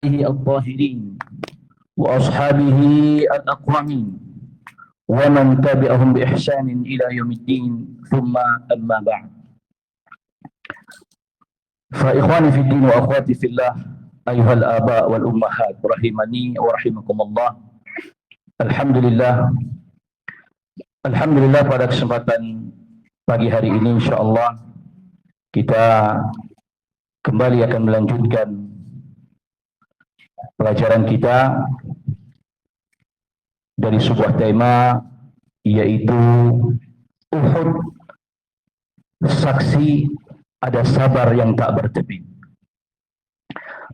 الطاهرين وأصحابه الأكرمين ومن تبعهم بإحسان إلى يوم الدين ثم أما بعد فإخواني في الدين وأخواتي في الله أيها الآباء والأمهات رحمني ورحمكم الله. Alhamdulillah pada kesempatan pagi hari ini insyaallah kita kembali akan melanjutkan pelajaran kita dari sebuah tema, yaitu Uhud, saksi ada sabar yang tak bertepi.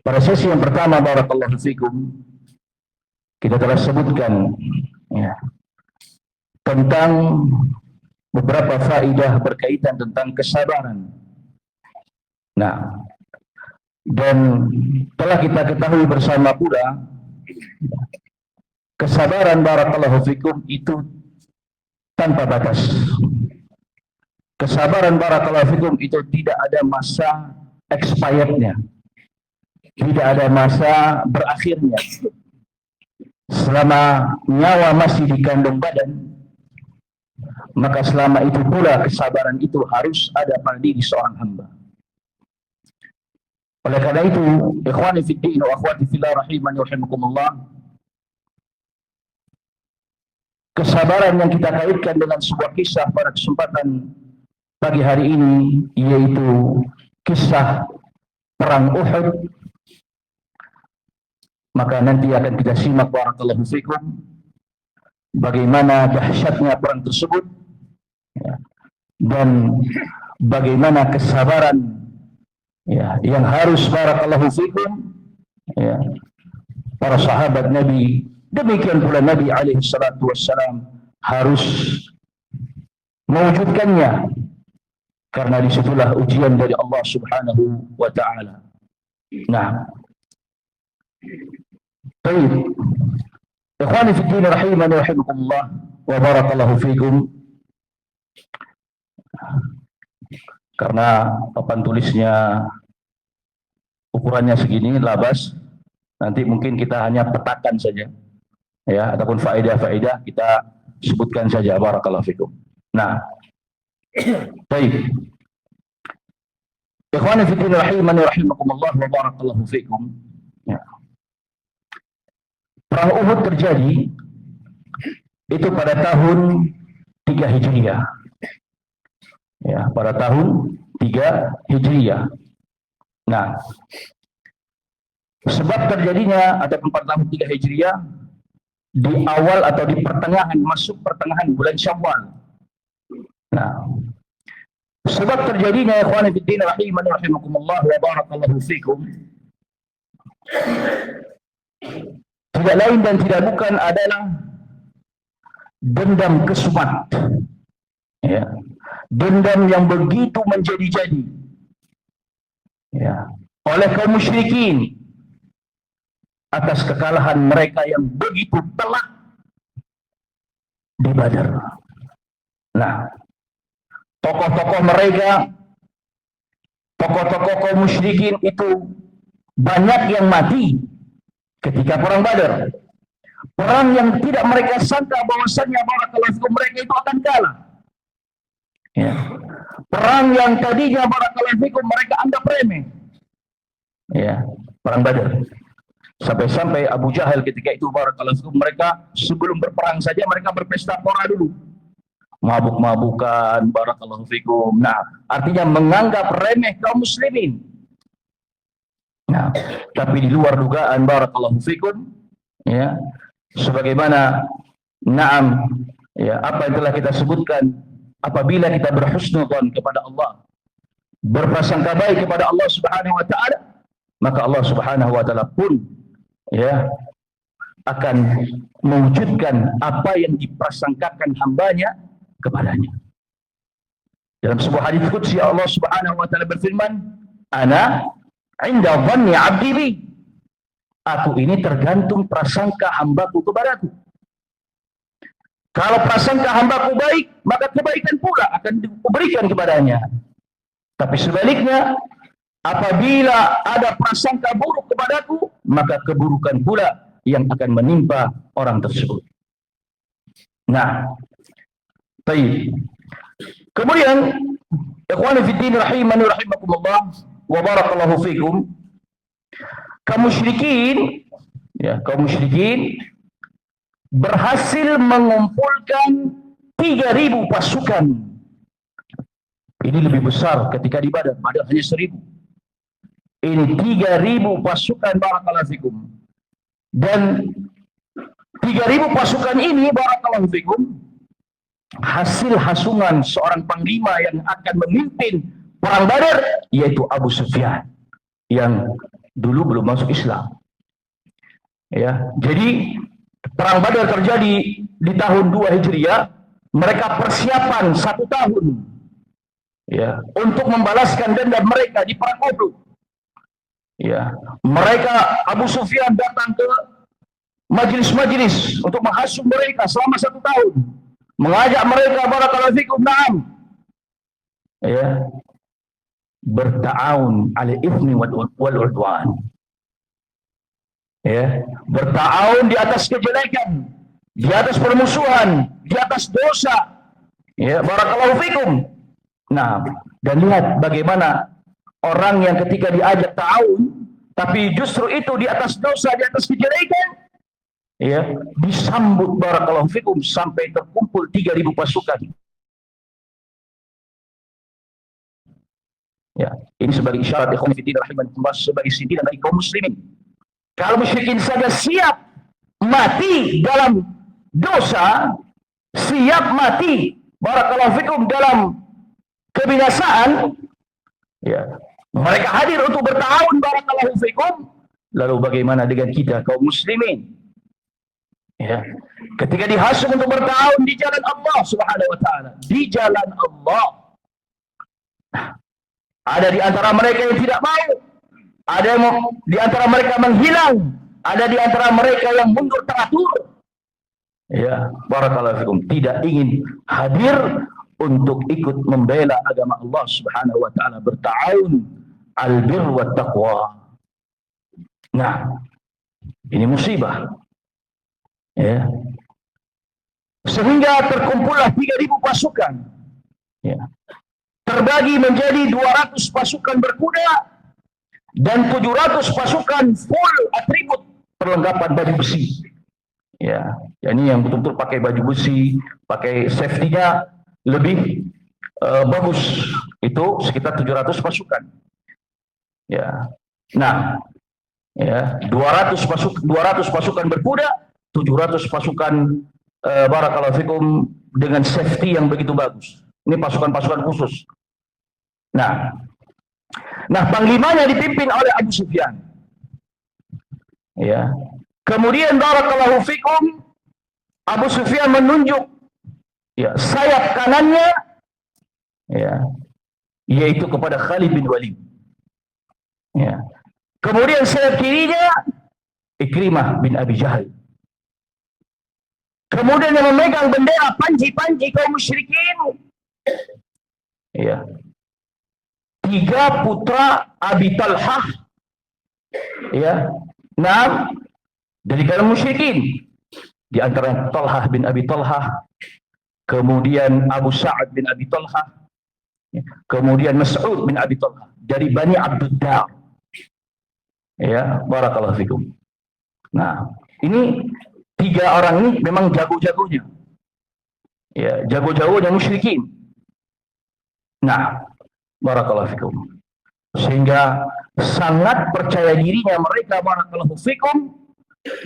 Pada sesi yang pertama, barakallahu fikum, kita telah sebutkan tentang beberapa faedah berkaitan tentang kesabaran. Nah, dan telah kita ketahui bersama pula, kesabaran barakallahu fikum itu tanpa batas. Kesabaran barakallahu fikum itu tidak ada masa expirednya, tidak ada masa berakhirnya. Selama nyawa masih di kandung badan, maka selama itu pula kesabaran itu harus ada pada diri seorang hamba. Oleh karena itu, ikhwani fid din wa akhwati fillah rahimani wa rahimakumullah, kesabaran yang kita kaitkan dengan sebuah kisah pada kesempatan pagi hari ini, yaitu kisah perang Uhud. Maka nanti akan kita simak barakallahu fikum bagaimana dahsyatnya perang tersebut, dan bagaimana kesabaran yang harus barakallahu fikum para sahabat Nabi, demikian pula Nabi alaihi salatu wassalam harus mewujudkannya, karena disitulah ujian dari Allah subhanahu wa ta'ala. Nah, baik, ikhwani fi din rahimani wa rahimakumullah wa barakallahu fikum. Karena papan tulisnya ukurannya segini, labas, nanti mungkin kita hanya petakan saja, ataupun faedah-faedah kita sebutkan saja, barakallahu fikum. Nah, baik, ikhwani fi din rahimani wa rahimakumullah wa barakallahu fikum. Perang Uhud terjadi itu pada tahun 3 Hijriah. Pada tahun 3 Hijriah. Nah, sebab terjadinya ada pada tahun 3 Hijriah di awal atau di pertengahan, masuk pertengahan bulan Syawal. Nah, sebab terjadinya ikhwani fiddin rahimani rahimakumullah wa barakallahu fikum tidak lain dan tidak bukan adalah dendam kesumat, dendam yang begitu menjadi-jadi oleh kaum musyrikin atas kekalahan mereka yang begitu telak di Badar. Nah, tokoh-tokoh mereka, tokoh-tokoh kaum musyrikin itu banyak yang mati ketika perang Badar. Perang yang tidak mereka sangka bahwasannya barakallahu fikum mereka itu akan kalah. Perang yang tadinya barakallahu fikum mereka anggap remeh. Perang Badar. Sampai-sampai Abu Jahal ketika itu barakallahu fikum mereka sebelum berperang saja mereka berpesta pora dulu. Mabuk-mabukan barakallahu fikum. Nah, artinya menganggap remeh kaum muslimin. Nah, tapi di luar dugaan barakallahu fikum, sebagaimana apa yang telah kita sebutkan, apabila kita berhusnudzon kepada Allah, berprasangka baik kepada Allah subhanahu wa ta'ala, maka Allah subhanahu wa ta'ala pun akan mewujudkan apa yang diprasangkakan hambanya kepadanya. Dalam sebuah hadis qudsi Allah subhanahu wa ta'ala berfirman, ana inda dhanni 'abdi bi. Aku ini tergantung prasangka hambaku kepadaku. Kalau prasangka hambaku baik, maka kebaikan pula akan diberikan kepadanya. Tapi sebaliknya, apabila ada prasangka buruk kepadaku, maka keburukan pula yang akan menimpa orang tersebut. Nah, baik. Kemudian, ikhwani fiddin rahimani rahimakumullah wa barakallahu fikum, kaum musyrikin, ya, kaum musyrikin berhasil mengumpulkan 3.000 pasukan. Ini lebih besar ketika di Badar. Badar hanya 1.000. Ini 3.000 pasukan, barakallahu fikum. Dan 3.000 pasukan ini, barakallahu fikum, hasil hasungan seorang panglima yang akan memimpin perang Badar, yaitu Abu Sufyan, yang dulu belum masuk Islam. Ya, jadi perang Badar terjadi di tahun 2 Hijriah. Mereka persiapan 1 tahun, ya, untuk membalaskan dendam mereka di perang Uhud. Ya, mereka, Abu Sufyan datang ke majelis-majelis untuk menghasung mereka selama 1 tahun, mengajak mereka, barakallahu fikum, na'am, ya, berta'awun 'alal itsmi wal 'udwan. Ya, berta'awun di atas kejelekan, di atas permusuhan, di atas dosa. Ya, barakallahu fikum. Nah, dan lihat bagaimana orang yang ketika diajak ta'awun, tapi justru itu di atas dosa, di atas kejelekan, ya, disambut, barakallahu fikum, sampai terkumpul 3.000 pasukan. Ya, ini sebagai isyarat, ikhwan fillah rahimakumullah, sebagai sindiran bagi kaum muslimin. Kalau musyrikin saja siap mati dalam dosa, siap mati, barakallahu fikum, dalam kebinasaan, ya, mereka hadir untuk bertahun, barakallahu fikum. Lalu bagaimana dengan kita kaum muslimin? Ya, ketika dihasung untuk bertahun di jalan Allah Subhanahu wa taala, di jalan Allah, ada di antara mereka yang tidak mau, ada yang di antara mereka menghilang, ada di antara mereka yang mundur teratur. Ya, barakallahu fikum, tidak ingin hadir untuk ikut membela agama Allah Subhanahu wa taala, berta'awun al-birr wa taqwa. Nah, ini musibah. Ya. Sehingga terkumpullah 3.000 pasukan. Ya. Terbagi menjadi 200 pasukan berkuda dan 700 pasukan full atribut perlengkapan baju besi. Ya, ini yang betul-betul pakai baju besi, pakai safety-nya lebih bagus. Itu sekitar 700 pasukan. Ya. Nah, ya, 200 pasukan berkuda, 700 pasukan barakallahu fikum dengan safety yang begitu bagus. Ini pasukan-pasukan khusus. Nah, panglimanya dipimpin oleh Abu Sufyan. Ya. Kemudian barakallahu fikum, Abu Sufyan menunjuk, ya, sayap kanannya, ya, yaitu kepada Khalid bin Walid. Ya. Kemudian sayap kirinya Ikrimah bin Abi Jahal. Kemudian yang memegang bendera panji-panji kaum musyrikin, ya, 3 putra Abi Talhah, ya, 6 dari kaum musyrikin, di antara Talhah bin Abi Talhah, kemudian Abu Sa'ad bin Abi Talhah, ya, kemudian Mas'ud bin Abi Talhah dari Bani Abduddar. Ya, barakallahu fikum. Nah, ini 3 orang ini memang jago-jagonya. Ya, jago-jagonya musyrikin. Nah, barakallahu fikum. Sehingga sangat percaya dirinya mereka, barakallahu fikum,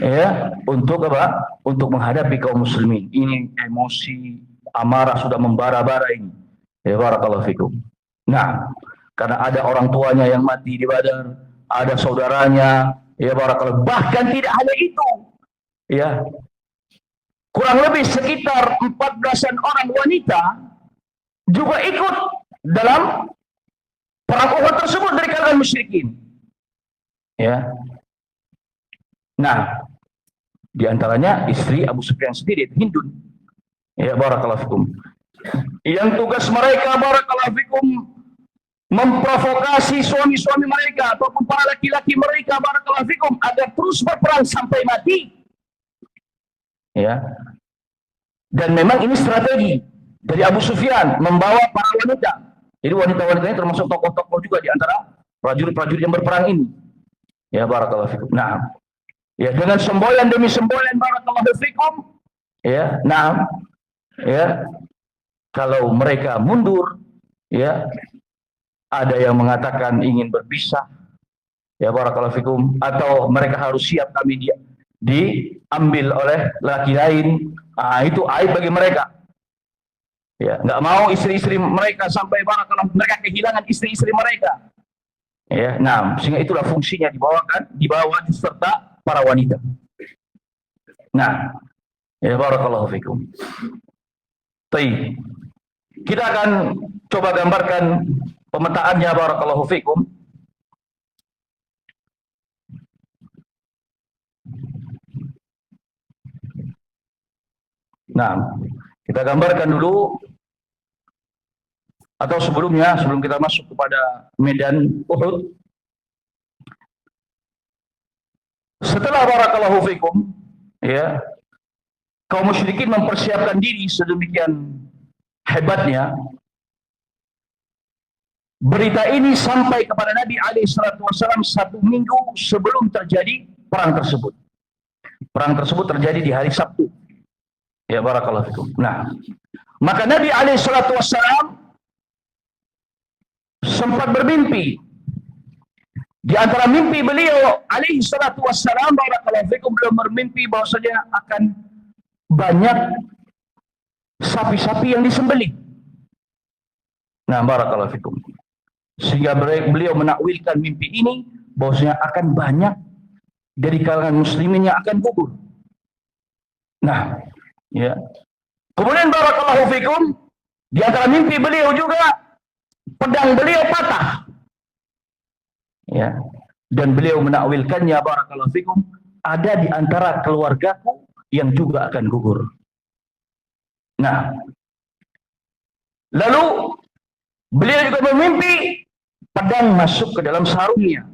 ya, untuk apa? Untuk menghadapi kaum muslimin. Ini emosi amarah sudah membara-bara ini. Ya, barakallahu fikum. Nah, karena ada orang tuanya yang mati di Badar, ada saudaranya, ya, barakallahu. Bahkan tidak hanya itu, ya, kurang lebih sekitar 14-an orang wanita juga ikut dalam perang Uhud tersebut dari kalangan musyrikin. Ya. Nah, di antaranya istri Abu Sufyan sendiri, Hindun. Ya, barakallahu fikum. Yang tugas mereka, barakallahu fikum, memprovokasi suami-suami mereka ataupun para laki-laki mereka, barakallahu fikum, agar terus berperang sampai mati. Ya. Dan memang ini strategi dari Abu Sufyan membawa para wanita. Jadi wanita-wanita ini termasuk tokoh-tokoh juga di antara prajurit-prajurit yang berperang ini. Ya, barakallahu fikum. Nah, ya, dengan semboyan demi semboyan, barakallahu fikum. Ya, nah, ya, kalau mereka mundur, ya, ada yang mengatakan ingin berpisah, ya, barakallahu fikum, atau mereka harus siap kami diambil oleh laki lain. Itu aib bagi mereka. Ya, nggak mau istri-istri mereka sampai barakallahu mereka kehilangan istri-istri mereka. Ya, nah, sehingga itulah fungsinya dibawa serta para wanita. Nah, ya, barakallahu fikum. Baik. Kita akan coba gambarkan pemetaannya, barakallahu fikum. Nah, kita gambarkan dulu, atau sebelumnya, sebelum kita masuk kepada medan Uhud. Setelah barakallahu fikum, ya, kaum musyrikin mempersiapkan diri sedemikian hebatnya, berita ini sampai kepada Nabi SAW 1 minggu sebelum terjadi perang tersebut. Perang tersebut terjadi di hari Sabtu. Ya, barakallahu fikum. Nah, maka Nabi SAW sempat bermimpi. Di antara mimpi beliau SAW, barakallahu fikum, beliau bermimpi bahwasanya akan banyak sapi-sapi yang disembelih. Nah, barakallahu fikum. Sehingga beliau menakwilkan mimpi ini bahwasanya akan banyak dari kalangan muslimin yang akan gugur. Nah, ya. Kemudian barakallahu fikum, di antara mimpi beliau juga pedang beliau patah. Ya. Dan beliau menakwilkannya, barakallahu fikum, ada di antara keluargaku yang juga akan gugur. Nah, lalu beliau juga bermimpi pedang masuk ke dalam sarungnya.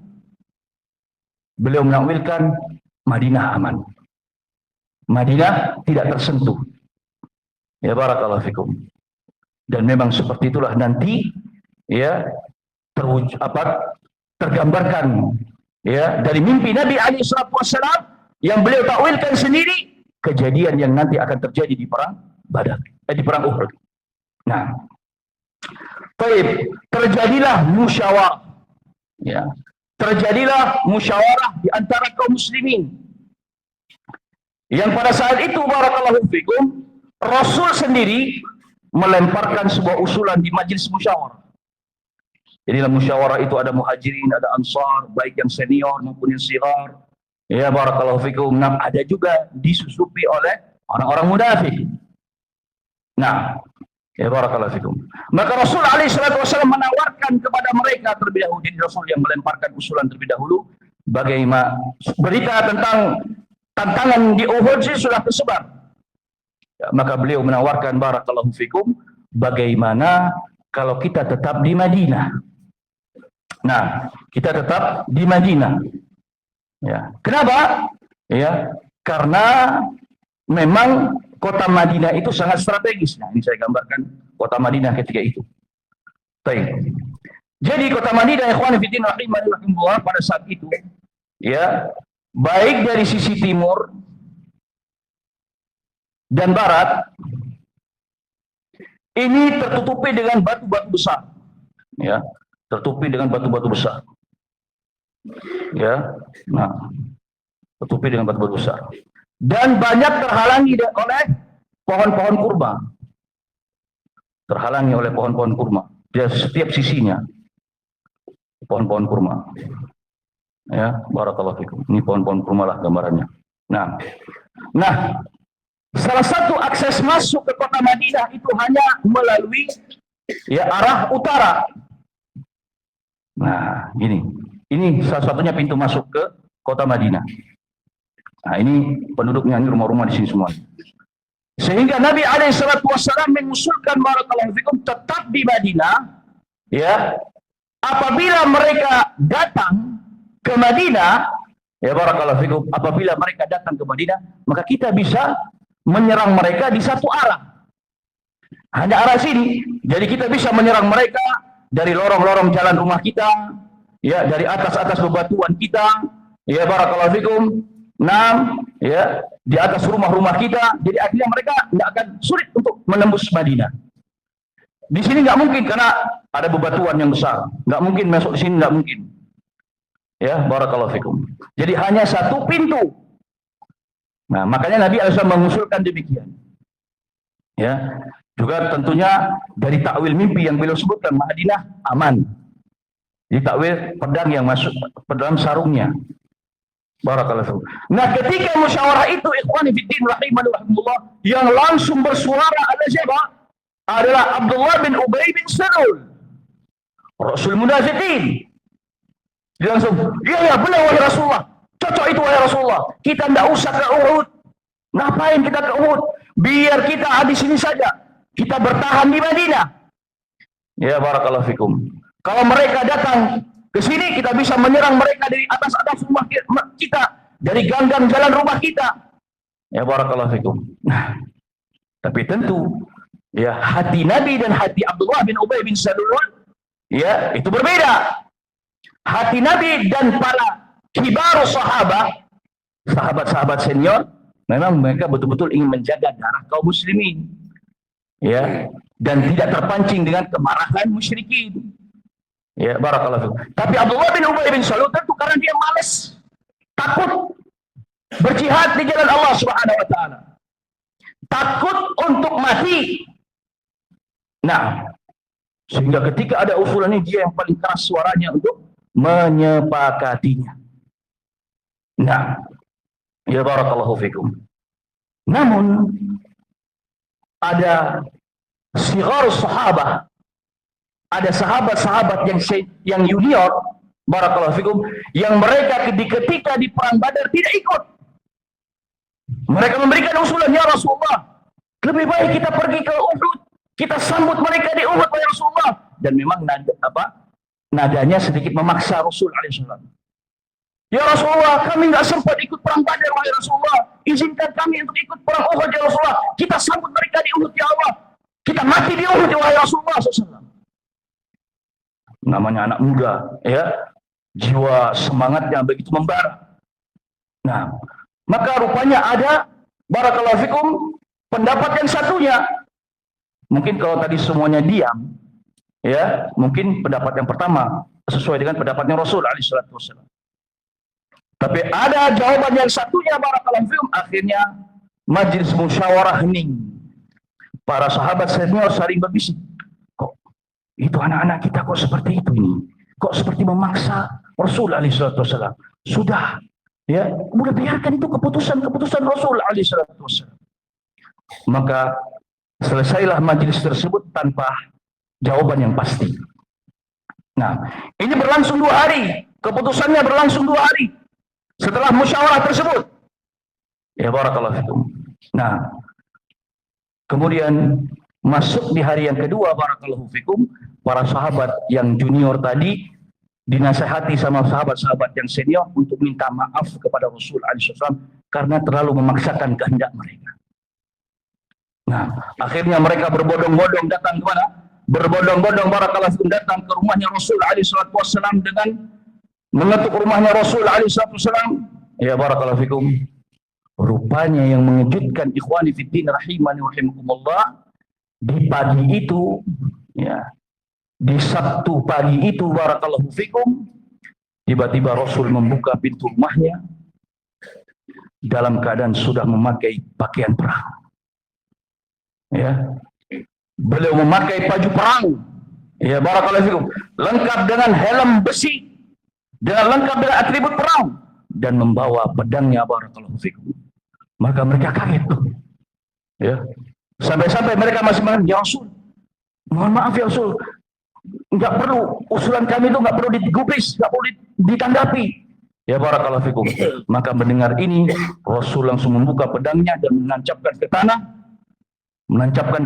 Beliau menakwilkan Madinah aman. Madinah tidak tersentuh. Ya, barakallahu fikum. Dan memang seperti itulah nanti, ya, tergambarkan, ya, dari mimpi Nabi SAW yang beliau takwilkan sendiri, kejadian yang nanti akan terjadi di perang Badar, di perang Uhud. Nah, terjadilah musyawarah, ya, terjadilah musyawarah di antara kaum muslimin. Yang pada saat itu, barakallahu fikum, Rasul sendiri melemparkan sebuah usulan di majelis musyawarah. Jadi dalam musyawarah itu ada muhajirin, ada ansar, baik yang senior maupun yang sigar. Ya, barakallahu fikum. Nah, ada juga disusupi oleh orang-orang munafik. Nah, ya, barakallahu fikum. Maka Rasul SAW menawarkan kepada mereka terlebih dahulu. Jadi Rasul yang melemparkan usulan terlebih dahulu. Bagaimana berita tentang tantangan di Uhud sudah tersebar. Ya, maka beliau menawarkan, barakallahu fikum, bagaimana kalau kita tetap di Madinah. Nah, kita tetap di Madinah. Ya. Kenapa? Ya, karena memang kota Madinah itu sangat strategis. Nah, ini saya gambarkan kota Madinah ketika itu. Baik. Jadi kota Madinah, ikhwan fillah rahimahullah, pada saat itu, ya, baik dari sisi timur dan barat, ini tertutupi dengan batu-batu besar. Ya, tertutupi dengan batu-batu besar. Ya, nah, tertutupi dengan batu-batu besar. Dan banyak terhalangi oleh pohon-pohon kurma. Terhalangi oleh pohon-pohon kurma. Di setiap sisinya pohon-pohon kurma. Ya, barakallahu fikum. Ini pohon-pohon kurma lah gambarannya. Nah, salah satu akses masuk ke kota Madinah itu hanya melalui, ya, arah utara. Nah, ini salah satunya pintu masuk ke kota Madinah. Nah, ini penduduknya, ini rumah-rumah di sini semua. Sehingga Nabi SAW mengusulkan, barakallahu fikum, tetap di Madinah, ya, apabila mereka datang ke Madinah, ya barakallahu fikum, apabila mereka datang ke Madinah, maka kita bisa menyerang mereka di satu arah. Hanya arah sini. Jadi kita bisa menyerang mereka dari lorong-lorong jalan rumah kita, ya, dari atas-atas bebatuan kita, ya barakallahu fikum. Ya, di atas rumah-rumah kita. Jadi akhirnya mereka tidak akan sulit untuk menembus Madinah. Di sini nggak mungkin karena ada bebatuan yang besar. Nggak mungkin masuk di sini, nggak mungkin. Ya, barakallahu fikum. Jadi hanya satu pintu. Nah, makanya Nabi SAW mengusulkan demikian. Ya, juga tentunya dari takwil mimpi yang beliau sebutkan, Madinah aman. Jadi takwil pedang yang masuk ke dalam sarungnya. Barakallahu. Nah, ketika musyawarah itu, ikhwani fiddin rahimani rahimullah, yang langsung bersuara adalah siapa? Adalah Abdullah bin Ubay bin Salul, Rasul Munafiqin. Dia langsung, ya benar wahai Rasulullah, cocok itu wahai Rasulullah. Kita tidak usah ke Uhud. Ngapain kita ke Uhud? Biar kita di sini saja. Kita bertahan di Madinah. Ya barakallahu fikum. Kalau mereka datang ke sini, kita bisa menyerang mereka dari atas-atas rumah kita, dari gang-gang jalan rumah kita. Ya barakallahu fikum. Nah, tapi tentu ya hati Nabi dan hati Abdullah bin Ubay bin Salul ya itu berbeda. Hati Nabi dan para kibar sahabat-sahabat senior, memang mereka betul-betul ingin menjaga darah kaum muslimin. Ya, dan tidak terpancing dengan kemarahan musyrikin. Ya, barakallahu fikum. Tapi Abdullah bin Ubay bin Salul tentu karena dia malas, takut berjihad di jalan Allah Subhanahu wa taala. Takut untuk mati. Nah, sehingga ketika ada usulan ini, dia yang paling keras suaranya untuk menyepakatinya. Nah, ya barakallahu fikum. Namun ada sigar sahabat, ada sahabat-sahabat yang junior, barakallahu fikum, yang mereka ketika di perang Badar tidak ikut. Mereka memberikan usulan, ya Rasulullah, lebih baik kita pergi ke Uhud, kita sambut mereka di Uhud, ya Rasulullah. Dan memang nadanya sedikit memaksa Rasul alaihissalam. Ya Rasulullah, kami nggak sempat ikut perang Badar, wahai Rasulullah. Izinkan kami untuk ikut perang Uhud, ya Rasulullah. Kita sambut mereka di Uhud, ya Allah. Kita mati di Uhud, ya wahai Rasulullah SAW. Namanya anak muda, ya, jiwa semangatnya begitu membara. Nah, maka rupanya ada, barakallahu fikum, pendapat yang satunya. Mungkin kalau tadi semuanya diam, ya, mungkin pendapat yang pertama sesuai dengan pendapatnya Rasul alaihissalam. Tapi ada jawaban yang satunya, barakallahu fikum. Akhirnya majelis musyawarah hening. Para sahabat senior saling berbisik. Kok itu anak-anak kita kok seperti itu ini? Kok seperti memaksa Rasul alaihissalam? Sudah, ya, udah biarkan itu keputusan Rasul alaihissalam. Maka selesailah majelis tersebut tanpa jawaban yang pasti. Nah, ini berlangsung 2 hari. Keputusannya berlangsung 2 hari setelah musyawarah tersebut. Ya barakallahu fikum. Nah, kemudian masuk di hari yang kedua, barakallahu fikum, para sahabat yang junior tadi dinasihati sama sahabat-sahabat yang senior untuk minta maaf kepada Rasul alaihissalam karena terlalu memaksakan kehendak mereka. Nah, akhirnya mereka berbondong-bondong datang ke mana? Berbondong-bondong, barakallahu fikum, datang ke rumahnya Rasul alaihissalam dengan mengetuk rumahnya Rasul alaihissalam. Ya barakallahu fikum. Rupanya yang mengejutkan, ikhwani fiddin rahimani rahimakumullah, di pagi itu, ya, di Sabtu pagi itu, barakallahu fikum, tiba-tiba Rasul membuka pintu rumahnya dalam keadaan sudah memakai pakaian perang. Ya, beliau memakai baju perang, ya barakallahu fikum, lengkap dengan helm besi, dengan lengkap dengan atribut perang, dan membawa pedangnya, barakallahu fikum. Maka mereka kaget tuh, ya, sampai-sampai mereka masih mengatakan, ya Rasul, mohon maaf ya Rasul, nggak perlu, usulan kami itu nggak perlu digubris, nggak perlu ditanggapi. Ya barakallahu fikum. Maka mendengar ini, Rasul langsung membuka pedangnya dan menancapkan ke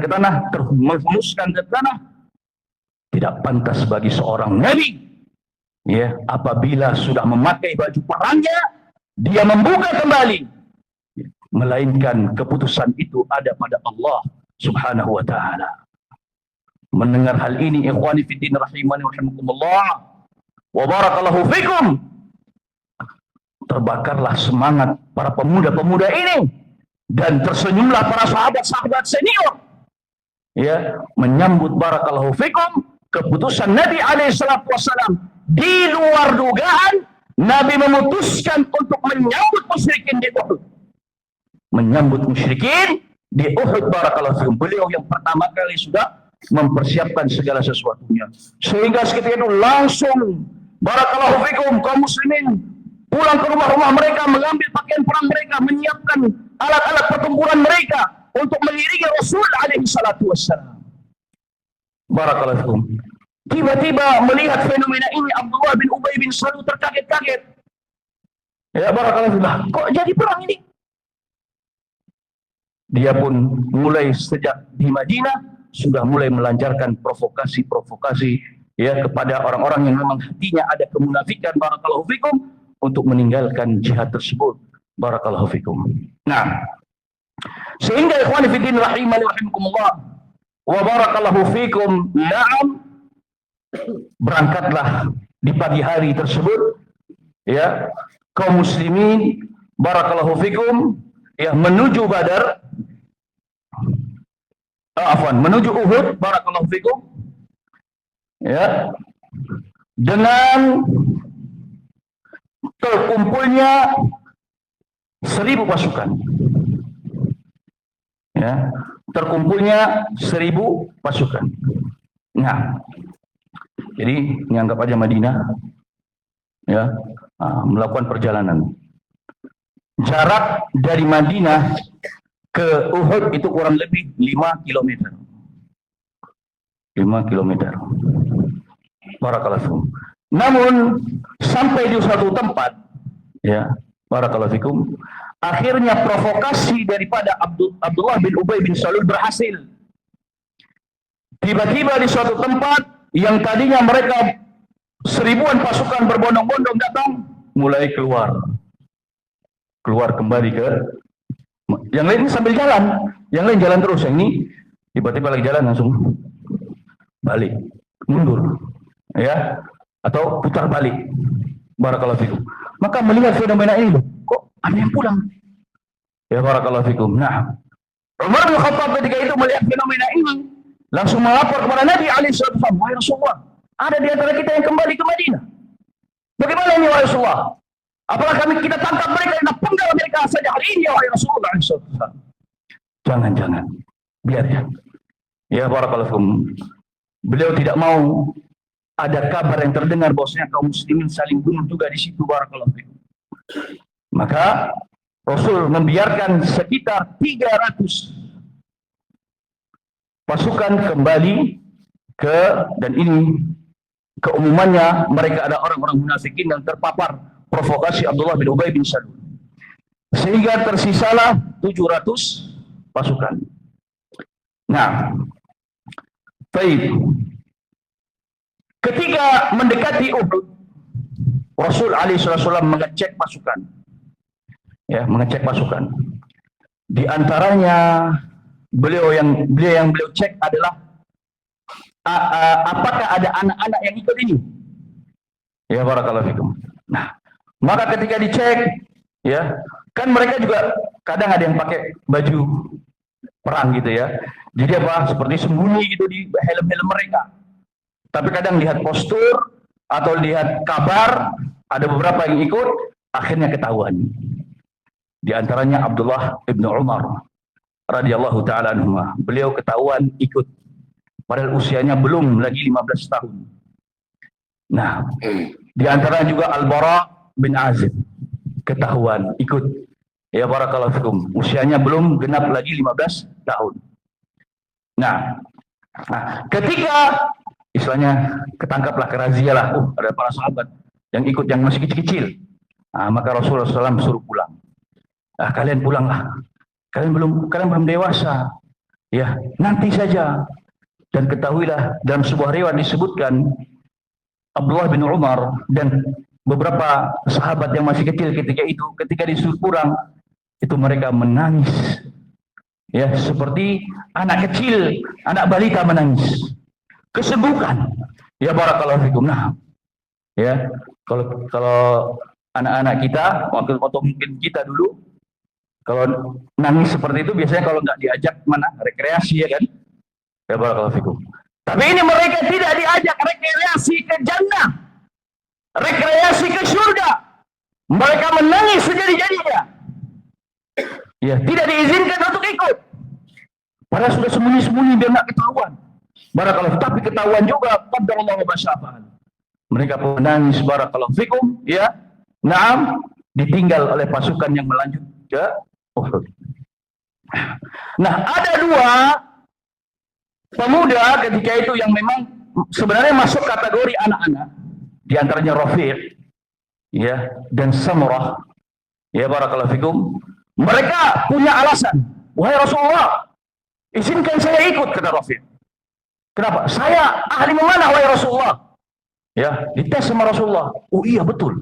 tanah, terhunuskan ke tanah. Tidak pantas bagi seorang nabi Ya, apabila sudah memakai baju perangnya, dia membuka kembali. Melainkan keputusan itu ada pada Allah Subhanahu wa ta'ala. Mendengar hal ini, ikhwani fiddin rahimani wa rahimakumullah, wa barakallahu fikum, terbakarlah semangat para pemuda-pemuda ini, dan tersenyumlah para sahabat-sahabat senior, ya, menyambut barakallahu fikum keputusan Nabi alaihi salatu wassalam. Di luar dugaan, Nabi memutuskan untuk menyambut musyrikin di Uhud. Menyambut musyrikin di Uhud, barakallahu fikum. Beliau yang pertama kali sudah mempersiapkan segala sesuatunya, sehingga seketika itu langsung barakallahu fikum kaum muslimin pulang ke rumah-rumah mereka, mengambil pakaian perang mereka, menyiapkan alat-alat pertempuran mereka untuk mengiringi Rasul alaihi salatu wassalam. Barakallahu fikum. Tiba-tiba melihat fenomena ini, Abdullah bin Ubay bin Salul terkaget-kaget. Ya, barakallahu fikum. Kok jadi perang ini? Dia pun mulai sejak di Madinah sudah mulai melancarkan provokasi-provokasi, ya, kepada orang-orang yang memang hatinya ada kemunafikan, barakallahu fikum, untuk meninggalkan jihad tersebut, barakallahu fikum. Nah, sehingga ikhwani fiddin rahimani rahimakumullah wa barakallahu fikum, na'am, berangkatlah di pagi hari tersebut, ya, kaum muslimin barakallahu fikum, ya, menuju Badar, menuju Uhud, barakallahu fikum, ya, dengan terkumpulnya 1000 pasukan, ya, terkumpulnya 1000 pasukan. Nah, jadi menganggap aja Madinah, ya, melakukan perjalanan. Jarak dari Madinah ke Uhud itu kurang lebih 5 km. 5 km. Barakallahu fikum. Namun sampai di suatu tempat, ya, barakallahu fikum, akhirnya provokasi daripada Abdullah bin Ubay bin Salul berhasil. Tiba-tiba di suatu tempat yang tadinya mereka 1000-an pasukan berbondong-bondong datang, mulai keluar kembali ke yang lain sambil jalan, yang lain jalan terus, yang ini tiba-tiba lagi jalan langsung balik, mundur, ya, atau putar balik, barakallahu fikum. Maka melihat fenomena ini, kok ada yang pulang, ya, barakallahu fikum. Nah, Umar bin Khattab ketika itu melihat fenomena ini, langsung melapor kepada Nabi alaihi wasallam, wahai Rasulullah, ada di antara kita yang kembali ke Madinah. Bagaimana ini wahai Rasulullah? Apakah kita tangkap mereka dan penggal mereka saja hari ini, wahai Rasulullah alaihi wasallam? Jangan, biar ya. Ya, barakallahu fikum. Beliau tidak mau ada kabar yang terdengar bahwasanya kaum muslimin saling bunuh juga di situ, barakallahu fikum. Maka Rasul membiarkan sekitar 300 pasukan kembali dan ini keumumannya mereka ada orang-orang munafikin yang terpapar provokasi Abdullah bin Ubay bin Salul, sehingga tersisalah 700 pasukan. Nah, baik. Ketika mendekati Uhud, Rasul alaihi wasallam mengecek pasukan. Ya, mengecek pasukan. Di antaranya beliau yang cek adalah apakah ada anak-anak yang ikut ini. Ya, barakallahu fikum. Nah, maka ketika dicek, ya, kan mereka juga kadang ada yang pakai baju perang gitu ya. Jadi apa? Seperti sembunyi gitu di helm-helm mereka. Tapi kadang lihat postur atau lihat kabar, ada beberapa yang ikut, akhirnya ketahuan. Di antaranya Abdullah ibn Umar radhiyallahu taala anhu. Beliau ketahuan ikut, padahal usianya belum lagi 15 tahun. Nah, di antaranya juga Al-Bara bin Azib ketahuan ikut. Ya, barakallahu fikum. Usianya belum genap lagi 15 tahun. Nah, ketika istilahnya ketangkaplah, kerazialah, ada para sahabat yang ikut yang masih kecil-kecil. Nah, maka Rasulullah SAW suruh pulang. Kalian pulanglah. Kalian belum dewasa. Ya, nanti saja. Dan ketahuilah dalam sebuah riwayat disebutkan Abdullah bin Umar dan beberapa sahabat yang masih kecil ketika itu, ketika disuruh pulang, itu mereka menangis. Ya, seperti anak kecil, anak balita menangis. Kesegukan. Ya barakallahu fikum. Nah, ya, kalau anak-anak kita, waktu mungkin kita dulu, kalau nangis seperti itu biasanya kalau nggak diajak mana rekreasi, ya kan? Ya barakallahu fikum. Tapi ini mereka tidak diajak rekreasi ke jannah, rekreasi ke surga. Mereka menangis sejadi-jadinya. Ya, tidak diizinkan untuk ikut. Padahal sudah sembunyi-sembunyi biar nggak ketahuan. Barakallahu, tapi ketahuan juga. Qadarullah wa syafa'al. Mereka pun menangis, barakallahu fikum, ya. Naam, ditinggal oleh pasukan yang melanjut ke Uhud. Nah, ada dua pemuda ketika itu yang memang sebenarnya masuk kategori anak-anak. Di antaranya Rafi', ya, dan Samurah. Ya barakallahu fikum. Mereka punya alasan. Wahai Rasulullah, izinkan saya ikut, kata Rafi'. Kenapa? Saya ahli memanah, wahai Rasulullah. Ya, dites sama Rasulullah. Oh iya betul.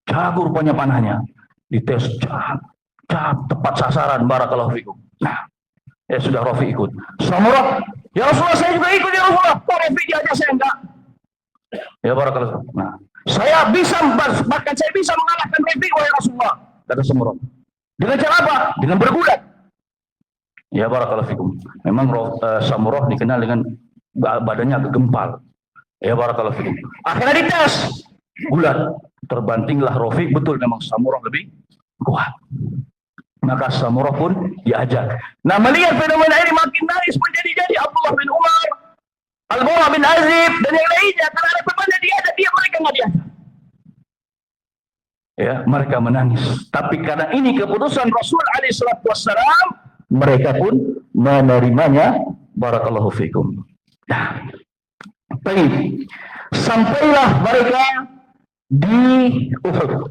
Jago rupanya panahnya. Dites, tepat sasaran, barakallahu fikum. Nah, ya sudah Rafi' ikut. Samurah, ya Rasulullah saya juga ikut ya Rasulullah. Kok Rafi' diajak saya enggak? Ya barakallahu. Nah, saya bisa, bahkan saya bisa mengalahkan Rafi' wahai Rasulullah, kata Samurah. Dengan cara apa? Dengan bergulat. Ya barakallahu fikum. Memang Samurah dikenal dengan badannya agak gempal. Ya barakallahu fikum. Akhirnya dites, gulat. Terbantinglah Rafi', betul memang Samurah lebih kuat. Maka Samurah pun diajak. Nah, melihat fenomena ini makin nangis menjadi-jadi. Abdullah bin Umar, Al-Bara bin Azib, dan yang lainnya. Karena ada temannya diajak, mereka nggak diajak. Ya, mereka menangis. Tapi karena ini keputusan Rasul alaihissalam, mereka pun menerimanya. Barakallahu fikum. Nah, baik. Sampailah mereka di Uhud.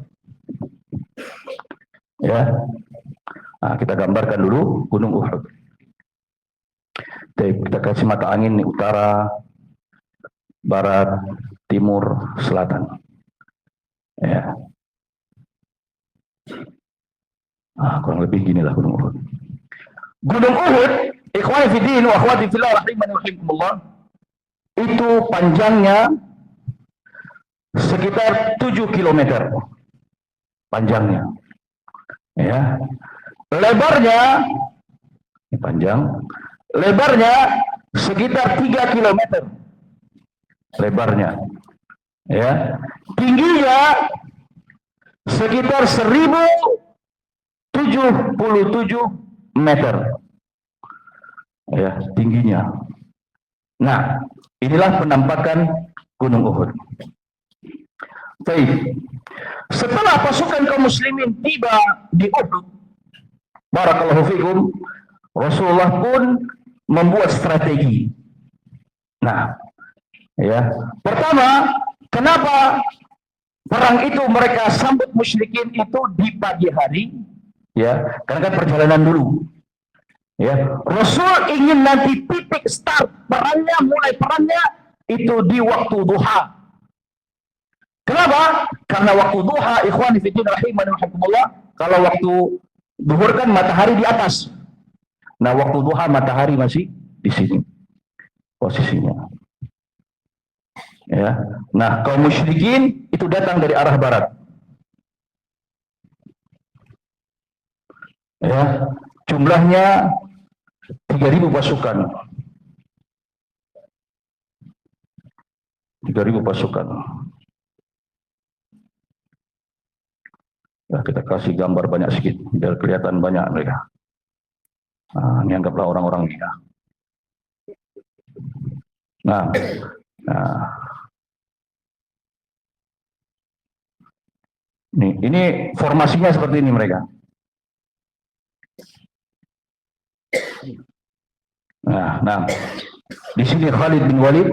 Ya. Nah, kita gambarkan dulu Gunung Uhud. Kita kasih mata angin nih, utara, barat, timur, selatan. Ya. Kurang lebih ginilah Gunung Uhud. Gunung Uhud, ikhwani fi din wa akhwati fillah rahimani wa rahimakumullah, itu panjangnya sekitar 7 km. Panjangnya. Ya. Lebarnya panjang. Lebarnya sekitar 3 km. Lebarnya. Ya. Tingginya sekitar 1077 meter. Ya, tingginya. Nah, inilah penampakan Gunung Uhud. Baik. Setelah pasukan kaum muslimin tiba di Uhud, barakallahu fikum, Rasulullah pun membuat strategi. Nah, ya. Pertama, kenapa perang itu mereka sambut musyrikin itu di pagi hari? Ya, karena kan perjalanan dulu. Ya, Rasul ingin nanti titik start perangnya, mulai perangnya itu di waktu duha. Kenapa? Karena waktu duha, ikhwani fillah rahimani wa rahimakumullah, kalau waktu zuhur kan matahari di atas. Nah, waktu duha matahari masih di sini posisinya. Ya. Nah, kaum musyrikin itu datang dari arah barat. Ya, jumlahnya 3.000 pasukan. 3.000 pasukan. Ya, kita kasih gambar banyak sedikit biar kelihatan banyak mereka. Nah, ini anggaplah orang-orang ini. Nah, ini formasinya seperti ini mereka. Nah, di sini Khalid bin Walid,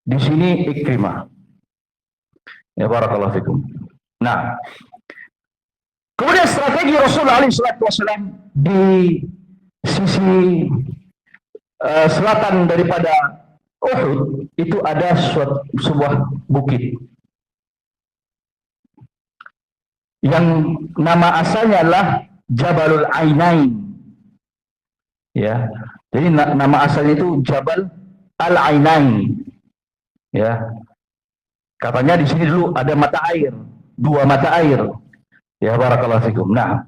di sini Ikrimah. Ya barakallahu fikum. Nah, kemudian strategi Rasulullah SAW di sisi selatan daripada Uhud itu ada sebuah bukit yang nama asalnya adalah Jabalul Ainain. Ya, jadi nama asalnya itu Jabal Al Ainain. Ya, katanya di sini dulu ada mata air, dua mata air. Ya, barakallahu fikum. Nah,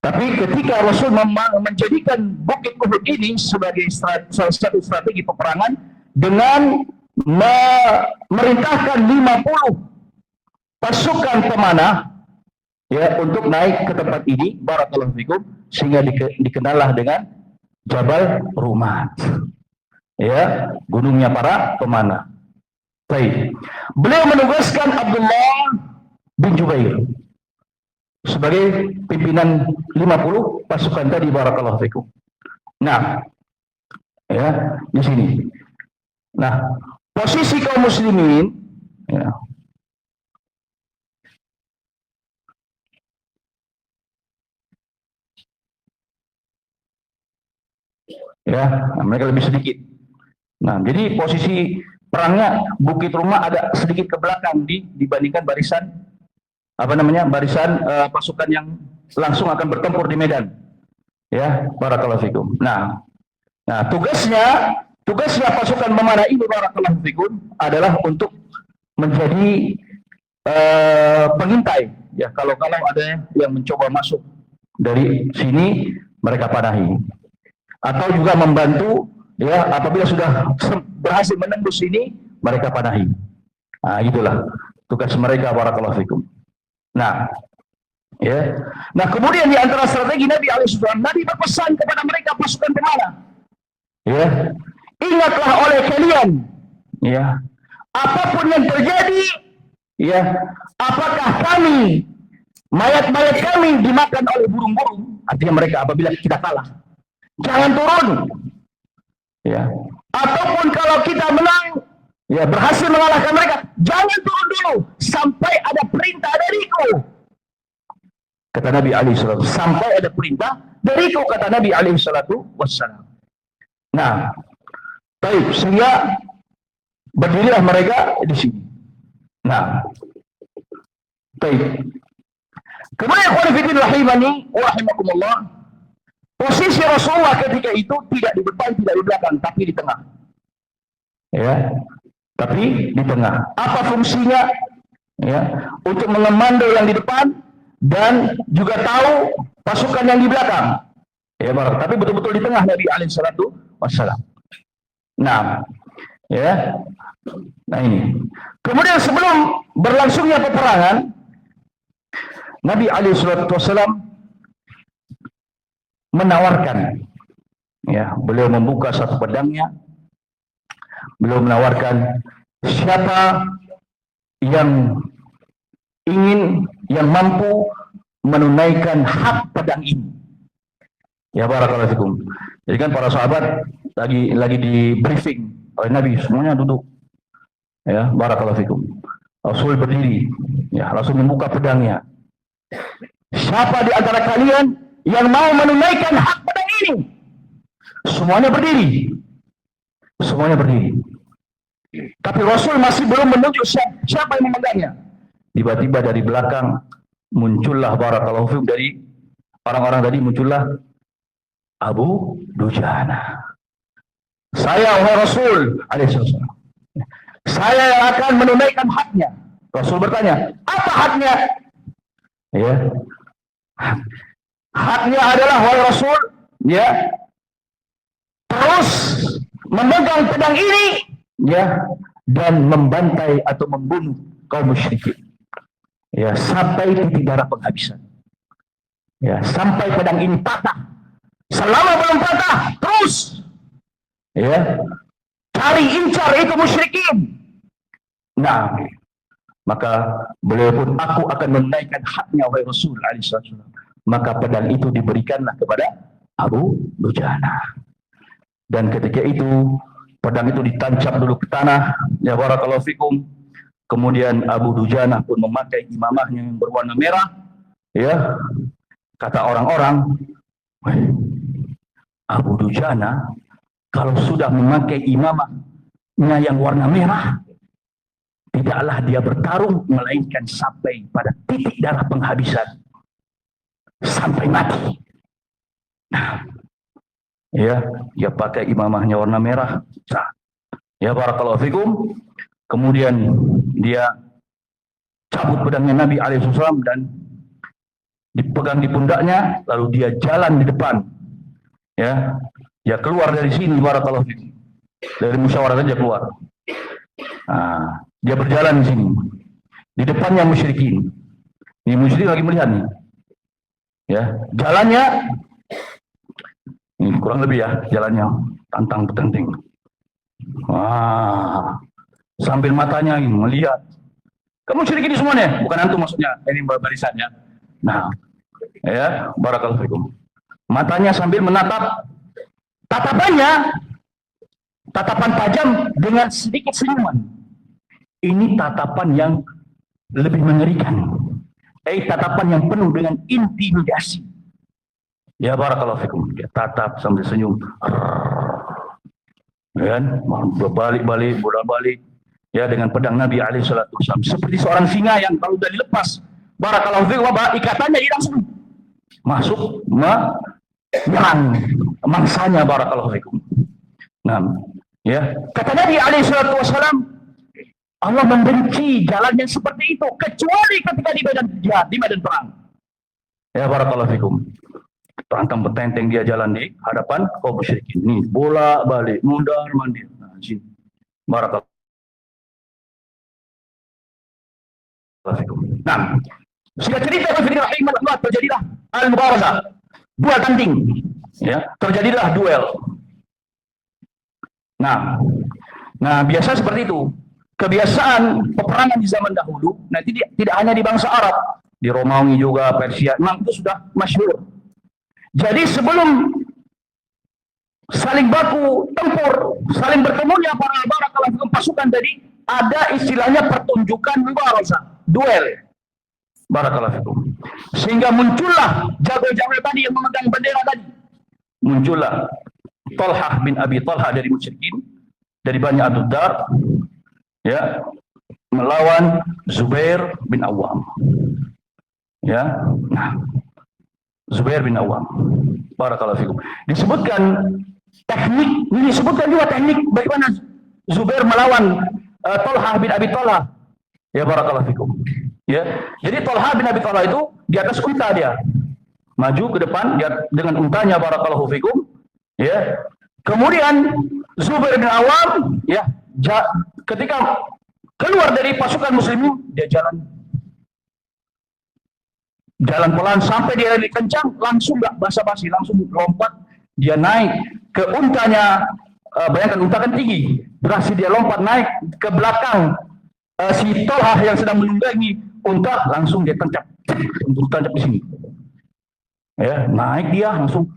tapi ketika Rasul menjadikan bukit Uhud ini sebagai salah satu strategi peperangan dengan memerintahkan 50 pasukan pemanah ya untuk naik ke tempat ini, barakallahu fikum, sehingga dikenallah dengan Jabal Rumat. Ya, gunungnya para pemanah. Baik. Beliau menugaskan Abdullah bin Jubair sebagai pimpinan 50 pasukan tadi, barakallahu fikum. Nah, ya, di sini. Nah, posisi kaum muslimin ya, mereka lebih sedikit. Nah, jadi posisi perangnya Bukit Rumah ada sedikit ke belakang dibandingkan barisan barisan pasukan yang langsung akan bertempur di medan. Ya, barakallahu fikum. Nah, tugasnya pasukan memanah ini, barakallahu fikum, adalah untuk menjadi pengintai. Ya, kalau ada yang mencoba masuk dari sini, mereka panahi. Atau juga membantu, ya, apabila sudah berhasil menembus sini, mereka panahi. Nah, itulah tugas mereka, barakallahu fikum. Nah, ya. Nah, kemudian di antara strategi Nabi alaihissalam, Nabi berpesan kepada mereka pasukan pemanah. Ya. Ingatlah oleh kalian, ya. Apapun yang terjadi, ya, apakah kami mayat-mayat kami dimakan oleh burung-burung, artinya mereka apabila kita kalah, jangan turun. Ya. Ataupun kalau kita menang, ya, berhasil mengalahkan mereka, jangan turun dulu sampai ada perintah dariku. Kata Nabi alaihi salatu, sampai ada perintah dariku, kata Nabi alaihi salatu wassalam. Nah, baik, sehingga berdirilah mereka di sini. Nah, baik. Kemudian khonifidin rahimani wa rahimakumullah, posisi Rasulullah ketika itu tidak di depan, tidak di belakang, tapi di tengah. Ya, tapi di tengah. Apa fungsinya? Ya, untuk mengemando yang di depan dan juga tahu pasukan yang di belakang. Ya, tapi betul-betul di tengah Nabi alaihi salatu wassalam. Nah, ya. Nah, ini. Kemudian sebelum berlangsungnya peperangan, Nabi alaihi salatu wassalam menawarkan, ya, beliau membuka satu pedangnya, beliau menawarkan siapa yang mampu menunaikan hak pedang ini. Ya, barakallahu fikum. Jadi kan para sahabat lagi di briefing oleh Nabi, semuanya duduk. Ya, barakallahu fikum. Rasul berdiri, ya, Rasul membuka pedangnya. Siapa di antara kalian yang mau menunaikan hak pedang ini? Semuanya berdiri. Semuanya berdiri. Tapi Rasul masih belum menunjuk siapa yang memegangnya. Tiba-tiba dari belakang muncullah, barakallahu fikum, dari orang-orang tadi muncullah Abu Dujana. Saya, wahai Rasul alaihissalam, saya yang akan menunaikan haknya. Rasul bertanya, apa haknya? Ya, haknya adalah, wahai Rasul, ya, terus memegang pedang ini, ya, dan membantai atau membunuh kaum musyrikin, ya, sampai titik darah penghabisan, ya, sampai pedang ini patah. Selama belum patah, terus, ya, cari incar itu musyrikin. Nah, maka beliau pun, aku akan menunaikan haknya wahai Rasul alaihissalam. Maka pedang itu diberikanlah kepada Abu Dujana. Dan ketika itu pedang itu ditancap dulu ke tanah, ya, barakallahu fikum. Kemudian Abu Dujana pun memakai imamahnya yang berwarna merah. Ya, kata orang-orang, Abu Dujana kalau sudah memakai imamah yang warna merah, tidaklah dia bertarung melainkan sampai pada titik darah penghabisan, sampai mati. Nah, ya, dia pakai imamahnya warna merah. Ya, barakallahu fikum. Kemudian dia cabut pedangnya Nabi alaihissalam dan dipegang di pundaknya, lalu dia jalan di depan. Ya, dia keluar dari sini, barakallahu fikum. Dari musyawarah dia keluar. Nah, dia berjalan di sini. Di depannya musyrikin. Ini musyrik lagi melihat nih. Ya, jalannya ini kurang lebih ya, jalannya tantang petenteng. Wah, sambil matanya ini melihat. Kamu musyrikin semuanya, bukan antum maksudnya. Ini barisannya. Nah, ya, barakallahu fikum. Matanya sambil menatap, tatapannya tatapan tajam dengan sedikit senyuman. Ini tatapan yang lebih mengerikan. Tatapan yang penuh dengan intimidasi. Ya, barakallahu fikum. Dia tatap sambil senyum. Kan? Berbalik-balik, bolak-balik. Ya, dengan pedang Nabi alaihissalam. Seperti seorang singa yang kalau sudah dilepas, barakallahu fikum, ikatannya hilang semua. Masuk menyerang mangsanya, barakallahu fikum. Nah, ya, kata Nabi alaihissalam, Allah membenci jalan yang seperti itu kecuali ketika di medan jihad, di medan perang. Ya, barakallahu fikum. Tantang petenteng dia jalan di hadapan kaum musyrikin. Nih, bolak-balik, mundar-mandir. Nah, sini. Barakallahu fikum. Nah, sudah cerita rahimahullah, terjadilah al-mubarazah. Duel tanding. Ya, terjadilah duel. Nah, biasa seperti itu. Kebiasaan peperangan di zaman dahulu, nanti tidak hanya di bangsa Arab, di Romawi juga, Persia, memang itu sudah masyhur. Jadi sebelum saling baku tempur, saling bertemunya para barakallahu fikum pasukan tadi, ada istilahnya pertunjukan mubarazah, duel. Barakallahu fikum. Sehingga muncullah jago-jago tadi yang memegang bendera tadi. Muncullah Talhah bin Abi Talhah dari musyrikin, dari Bani Abdud Dar, ya, melawan Zubair bin Awam. Ya, nah, Zubair bin Awam. Barakallahu fikum. Disebutkan teknik, ini disebutkan juga teknik bagaimana Zubair melawan Talhah bin Abi Talhah. Ya, barakallahu fikum. Ya, jadi Talhah bin Abi Talhah itu di atas unta dia. Maju ke depan dia dengan untanya, barakallahu fikum. Ya. Kemudian Zubair bin Awam, ya, ketika keluar dari pasukan muslimin, dia jalan pelan sampai dia lari kencang, langsung nggak basa-basi, langsung lompat, dia naik ke untanya. Bayangkan unta kan tinggi, berhasil dia lompat naik ke belakang si Talhah yang sedang menunggangi unta, langsung dia tancap di sini. Ya, naik dia langsung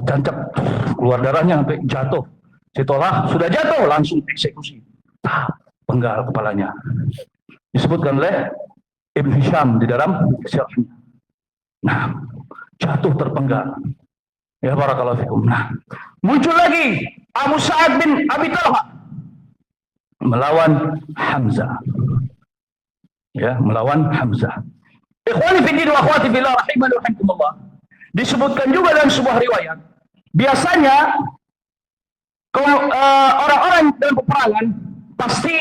tancap, keluar darahnya sampai jatuh. Si Talhah sudah jatuh, langsung eksekusi. Penggal kepalanya. Disebutkan oleh Ibn Hisham di dalam syarahnya. Nah, jatuh terpenggal. Ya, barakallahu fikum. Nah, muncul lagi Abu Sa'ad bin Abi Talhah melawan Hamzah. Ya, melawan Hamzah. Ikhwani fi din wa akhwati fillah rahimani wa rahimakumullah. Disebutkan juga dalam sebuah riwayat, biasanya kalau orang-orang dalam peperangan pasti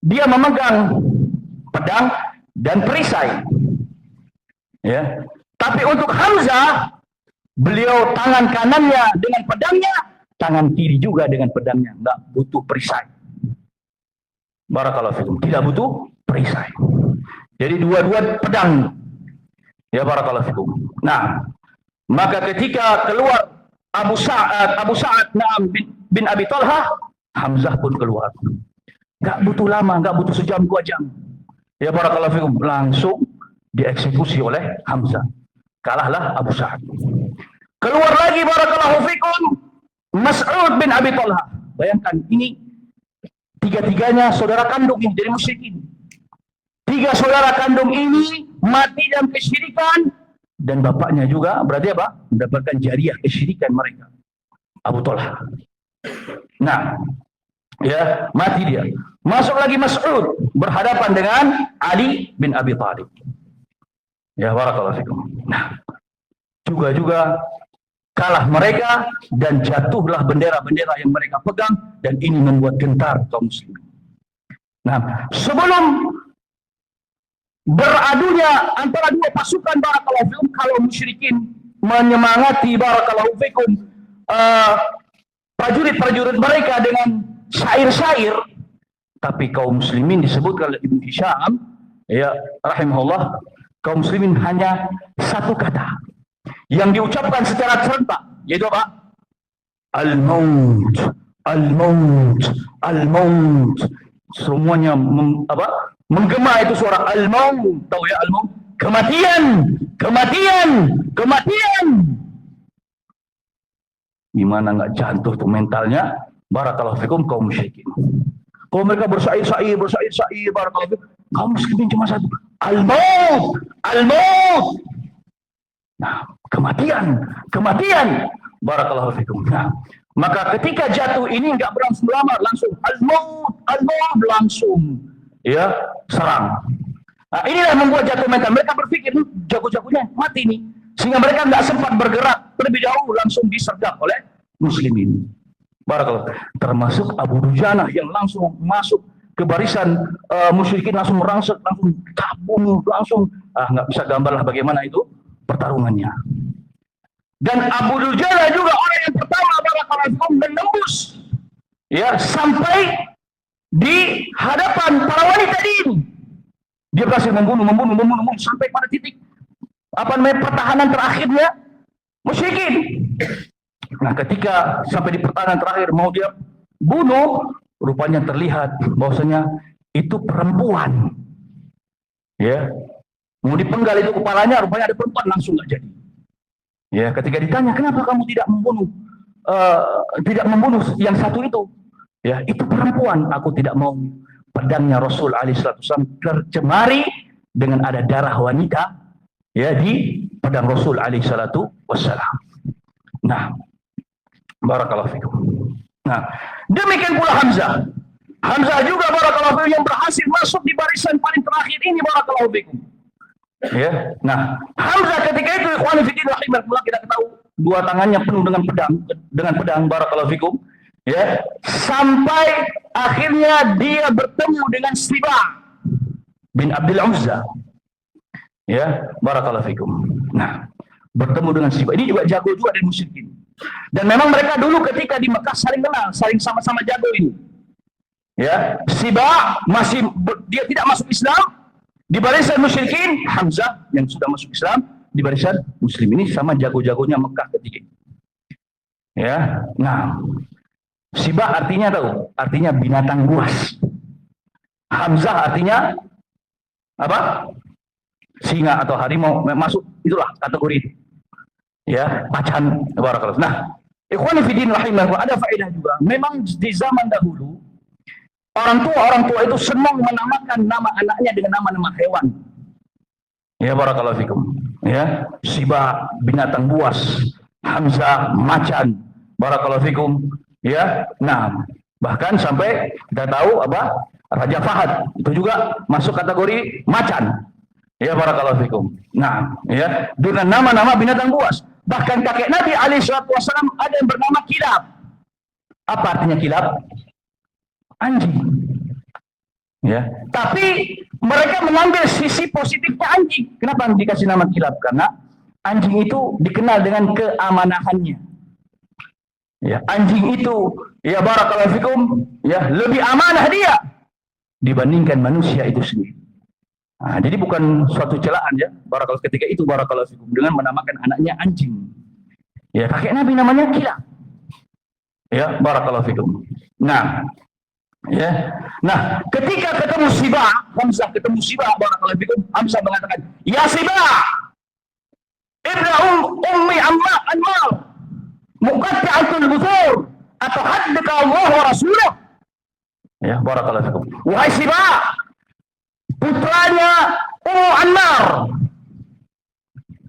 dia memegang pedang dan perisai. Ya. Tapi untuk Hamzah, beliau tangan kanannya dengan pedangnya, tangan kiri juga dengan pedangnya, enggak butuh perisai. Barakallahu fikum, tidak butuh perisai. Jadi dua-dua pedang. Ya, barakallahu fikum. Nah, maka ketika keluar Abu Sa'ad bin Abi Talhah, Hamzah pun keluar. Enggak butuh lama, enggak butuh sejam 2 jam. Ya, barakallahu fikum, langsung dieksekusi oleh Hamzah. Kalahlah Abu Sa'ad. Keluar lagi, barakallahu fikum, Mas'ud bin Abi Talhah. Bayangkan, ini tiga-tiganya saudara kandung ini dari musyrikin. 3 saudara kandung ini mati dalam kesyirikan, dan bapaknya juga berarti apa? Mendapatkan jariah kesyirikan mereka, Abu Talhah. Nah, Ya, mati dia. Masuk lagi Mas'ud berhadapan dengan Ali bin Abi Thalib. Ya, barakallahu fikum. Nah, juga kalah mereka dan jatuhlah bendera-bendera yang mereka pegang dan ini membuat gentar kaum muslimin. Nah, sebelum beradunya antara dua pasukan barakallahu fikum, kalau musyrikin menyemangati barakallahu fikum prajurit-prajurit mereka dengan syair-syair, tapi kaum muslimin disebutkan oleh Ibnu Hisham ya rahimahullah, kaum muslimin hanya satu kata yang diucapkan secara serentak, yaitu apa? Al-maut, al-maut, al-maut. Semuanya menggema itu suara al-maut. Tahu ya al-maut? Kematian, kematian, kematian. Gimana nggak jatuh tuh mentalnya? Barakallahu fikum kaum musyrikin. Kalau mereka bersair-sair, barakallahu fikum, kaum muslimin cuma satu. Al-maut, al-maut. Nah, kematian, kematian. Barakallahu fikum. Nah, maka ketika jatuh ini nggak berlangsung lama, langsung al-maut, al-maut, langsung ya serang. Nah, inilah membuat jatuh mental. Mereka berpikir jago-jagonya mati nih, sehingga mereka nggak sempat bergerak terlebih dahulu, langsung disergap oleh muslimin. Barakallahu. Termasuk Abu Dujanah yang langsung masuk ke barisan musyrikin, langsung merangsek, langsung tabung, langsung nggak bisa gambar lah bagaimana itu pertarungannya. Dan Abu Dujanah juga orang yang pertama barakallahu menembus ya sampai di hadapan para wanita ini. Dia berhasil membunuh sampai pada titik pertahanan terakhirnya musyrikin. Nah, ketika sampai di pertahanan terakhir mau dia bunuh, rupanya terlihat bahwasanya itu perempuan. Ya. Mau dipenggal itu kepalanya, rupanya ada perempuan, langsung nggak jadi. Ya, ketika ditanya kenapa kamu tidak membunuh yang satu itu? Ya, itu perempuan. Aku tidak mau pedangnya Rasul alaihissalam tercemari dengan ada darah wanita ya di pedang Rasul alaihissalam. Nah, barakallahu fikum. Nah, demikian pula Hamzah. Hamzah juga barakallahu fikum yang berhasil masuk di barisan paling terakhir ini barakallahu fikum. Ya. Nah, Hamzah ketika itu ikhwan fillah rahimakumullah, kita tahu dua tangannya penuh dengan pedang barakallahu fikum. Ya, sampai akhirnya dia bertemu dengan Siba bin Abdul Uzza. Ya, barakallahu fikum. Nah, bertemu dengan Siba. Ini juga jago juga dari musyrikin. Dan memang mereka dulu ketika di Mekah saling kenal, saling sama-sama jago ini. Ya, Siba dia tidak masuk Islam. Di barisan musyrikin, Hamzah yang sudah masuk Islam di barisan muslim, ini sama jago-jagonya Mekah ketika itu. Ya, nah, Siba artinya tahu? Artinya binatang buas. Hamzah artinya apa? Singa atau harimau, masuk itulah kategori itu. Ya, macan. Barakallahu. Nah, ikhwani fillah rahimahullah, ada faedah juga. Memang di zaman dahulu orang tua itu senang menamakan nama anaknya dengan nama-nama hewan. Ya, barakallahu fikum. Ya, Siba binatang buas, Hamzah macan. Barakallahu fikum. Ya, nah, bahkan sampai kita tahu Raja Fahad itu juga masuk kategori macan. Ya, barakallahu fikum. Nah, ya, dengan nama-nama binatang buas. Bahkan kakek Nabi alaihissalam ada yang bernama Kilab. Apa artinya Kilab? Anjing. Ya, tapi mereka mengambil sisi positifnya anjing. Kenapa dikasih nama Kilab? Karena anjing itu dikenal dengan keamanahannya. Ya, anjing itu ya barakallahu fikum ya lebih amanah dia dibandingkan manusia itu sendiri. Nah, jadi bukan suatu celaan ya barakallahu ketika itu barakallahu fikum dengan menamakan anaknya anjing. Ya, kakek Nabi namanya Kilab. Ya, barakallahu fikum. Nah, ya. Nah, ketika ketemu Siba, Hamzah ketemu Siba barakallahu fikum, Hamzah mengatakan, "Ya Siba, ibnu ummi Ammar, muqatta'atul buthur, atau haddaka Allah wa rasuluh." Ya, barakallahu fikum. Wahai Siba, putranya Ummu Ammar.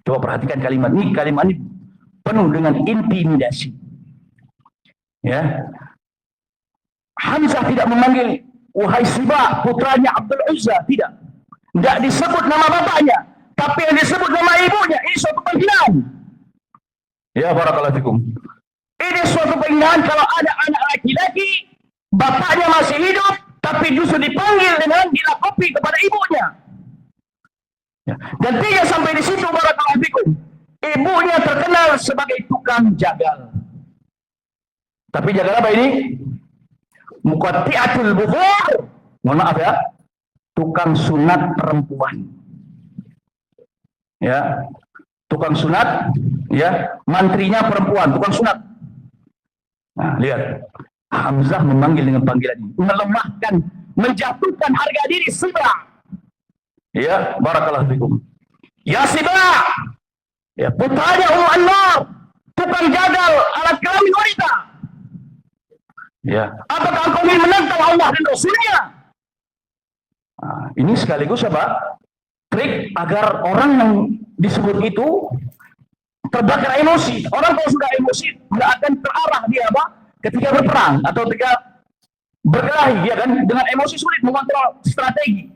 Coba perhatikan kalimat ini penuh dengan intimidasi. Ya. Hamzah tidak memanggil wahai Siba putranya Abdul Uzza, tidak. Tidak disebut nama bapaknya, tapi yang disebut nama ibunya. Ini suatu penghinaan. Ya barakallahu fikum. Ini suatu penghinaan kalau ada anak laki-laki, bapaknya masih hidup, tapi justru dipanggil dengan dilakopi kepada ibunya. Ya. Dan tidak sampai di situ barakallahu fikum. Ibunya terkenal sebagai tukang jagal. Tapi jagal apa ini? Muqatti'atul bukhur. Mohon maaf ya. Tukang sunat perempuan. Ya. Tukang sunat, ya, mantrinya perempuan, tukang sunat. Nah, lihat. Hamzah memanggil dengan panggilan ini, melemahkan, menjatuhkan harga diri Siba. Ya, barakallahu fikum. Ya Siba, ya putranya Anwar, tukang jagal alat kelamin wanita. Ya, apakah engkau ingin menentang Allah dan Rasulnya? Nah, ini sekaligus apa? Trik agar orang yang disebut itu terbakar emosi. Orang kalau sudah emosi, tidak akan terarah dia apa? Ketika berperang atau ketika berkelahi, ya kan, dengan emosi sulit mengontrol strategi.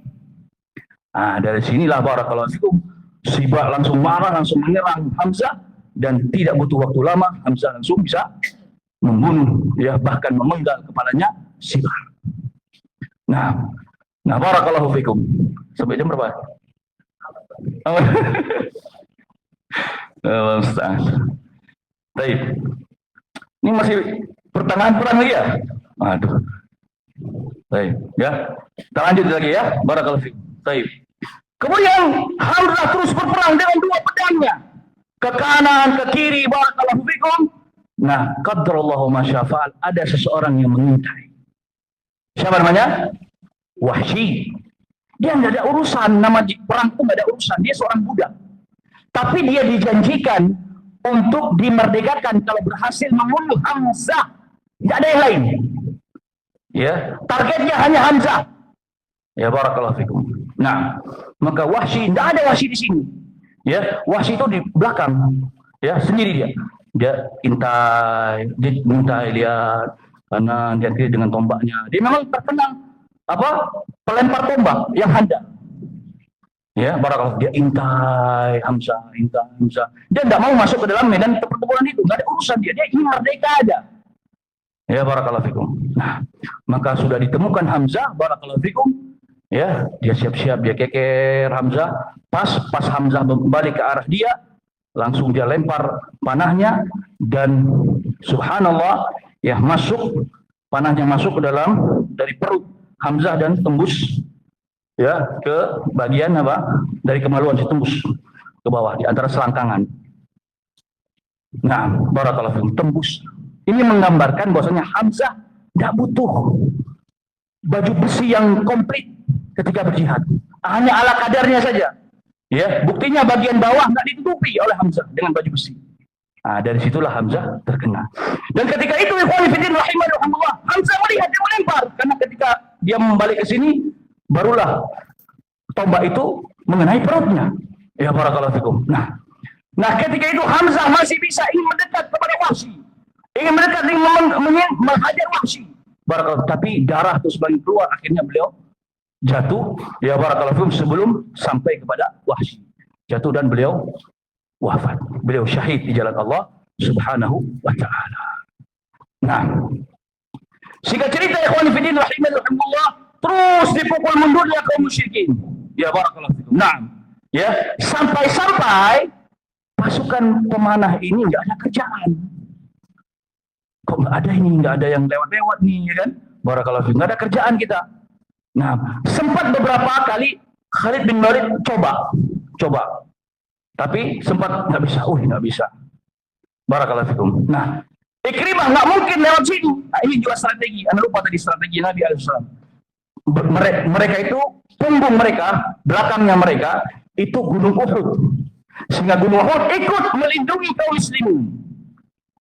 Nah, dari sinilah barakallahu fikum, Siba langsung marah, langsung menyerang Hamzah, dan tidak butuh waktu lama Hamzah langsung bisa membunuh, ya, bahkan memenggal kepalanya Siba. Nah barakallahu fikum. Sampai jam berapa? Baik. Ini masih pertengahan perang lagi ya? Aduh. Baik, ya. Kita lanjut lagi ya. Barakallahu fikum. Baik. Kemudian Hamzah terus berperang dengan dua pedangnya. Ke kanan, ke kiri, barakallahu fikum. Nah, qadarallahu ma syafa'al, ada seseorang yang mengintai. Siapa namanya? Wahsy. Dia tidak ada urusan, nama perang itu tidak ada urusan. Dia seorang budak. Tapi dia dijanjikan untuk dimerdekakan kalau berhasil membunuh Hamzah. Tidak ada yang lain. Ya, targetnya hanya Hamzah. Ya barakallahu fikum. Nah, maka Wahsy, tidak ada Wahsy di sini. Ya, Wahsy itu di belakang. Ya, sendiri dia. Dia intai lihat kanan, dia kiri dengan tombaknya. Dia memang terkenal pelempar tombak yang handal. Ya, barakallahu, dia intai Hamzah. Dia tidak mau masuk ke dalam medan pertempuran itu, nggak ada urusan dia ingin merdeka aja. Ya, barakallahu fikum. Nah, maka sudah ditemukan Hamzah, barakallahu fikum. Ya, dia siap-siap, dia keker Hamzah. Pas Hamzah balik ke arah dia, langsung dia lempar panahnya, dan subhanallah, ya, panahnya masuk ke dalam dari perut Hamzah dan tembus, ya, ke bagian dari kemaluan, tembus ke bawah di antara selangkangan. Nah, barakallahu fikum, tembus. Ini menggambarkan bahwasanya Hamzah tidak butuh baju besi yang komplit ketika berjihad, hanya ala kadarnya saja. Ya, buktinya bagian bawah nggak ditutupi oleh Hamzah dengan baju besi. Nah, dari situlah Hamzah terkena. Dan ketika itu, ikhwan fillah rahimahumullah, Hamzah melihat dia melempar, karena ketika dia membalik ke sini, barulah tombak itu mengenai perutnya. Ya barakallahu fikum. Nah, ketika itu Hamzah masih bisa ingin mendekat kepada Wahsy, ingin mendekat, ingin menghajar Wahsy. Barakallahu, tapi darah terus banyak keluar, akhirnya beliau jatuh, ya barakallahu fikum, sebelum sampai kepada Wahsy. Jatuh dan beliau wafat. Beliau syahid di jalan Allah Subhanahu wa taala. Nah, singkat cerita, ikhwan fillah rahimahumullah, terus dipukul mundurnya kaum musyrikin. Ya barakallahu fikum. Nah, ya, sampai pasukan pemanah ini nggak ada kerjaan. Kok nggak ada ini, nggak ada yang lewat-lewat nih, ya kan? Barakallahu fikum, nggak ada kerjaan kita. Nah, sempat beberapa kali Khalid bin Walid coba, tapi sempat nggak bisa. Nggak bisa. Barakallahu fikum. Nah, Ikrimah nggak mungkin lewat sini. Nah, ini juga strategi. Anda lupa tadi strategi Nabi Alaihissalam. Mereka itu, punggung mereka, belakangnya mereka itu Gunung Uhud, sehingga Gunung Uhud ikut melindungi kaum muslimin.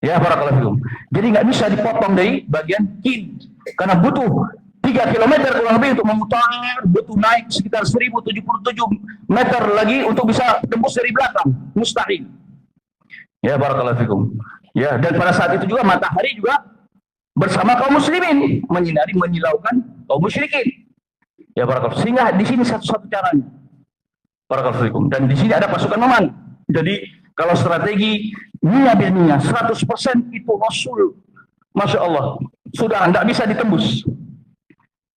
Ya barakallahu fikum. Jadi nggak bisa dipotong dari bagian kiri, karena butuh 3 km kurang lebih untuk memutar, butuh naik sekitar 1077 meter lagi untuk bisa tembus dari belakang, mustahil. Ya barakallahu fikum. Ya, dan pada saat itu juga matahari juga bersama kaum muslimin, menyinari, menyilaukan kaum musyrikin. Ya barakallahu. Sehingga di sini satu-satu caranya. Barakallahu fikum. Dan di sini ada pasukan memanah. Jadi kalau strategi niat bil niat 100% itu Rasul, masya Allah, sudah tidak bisa ditembus.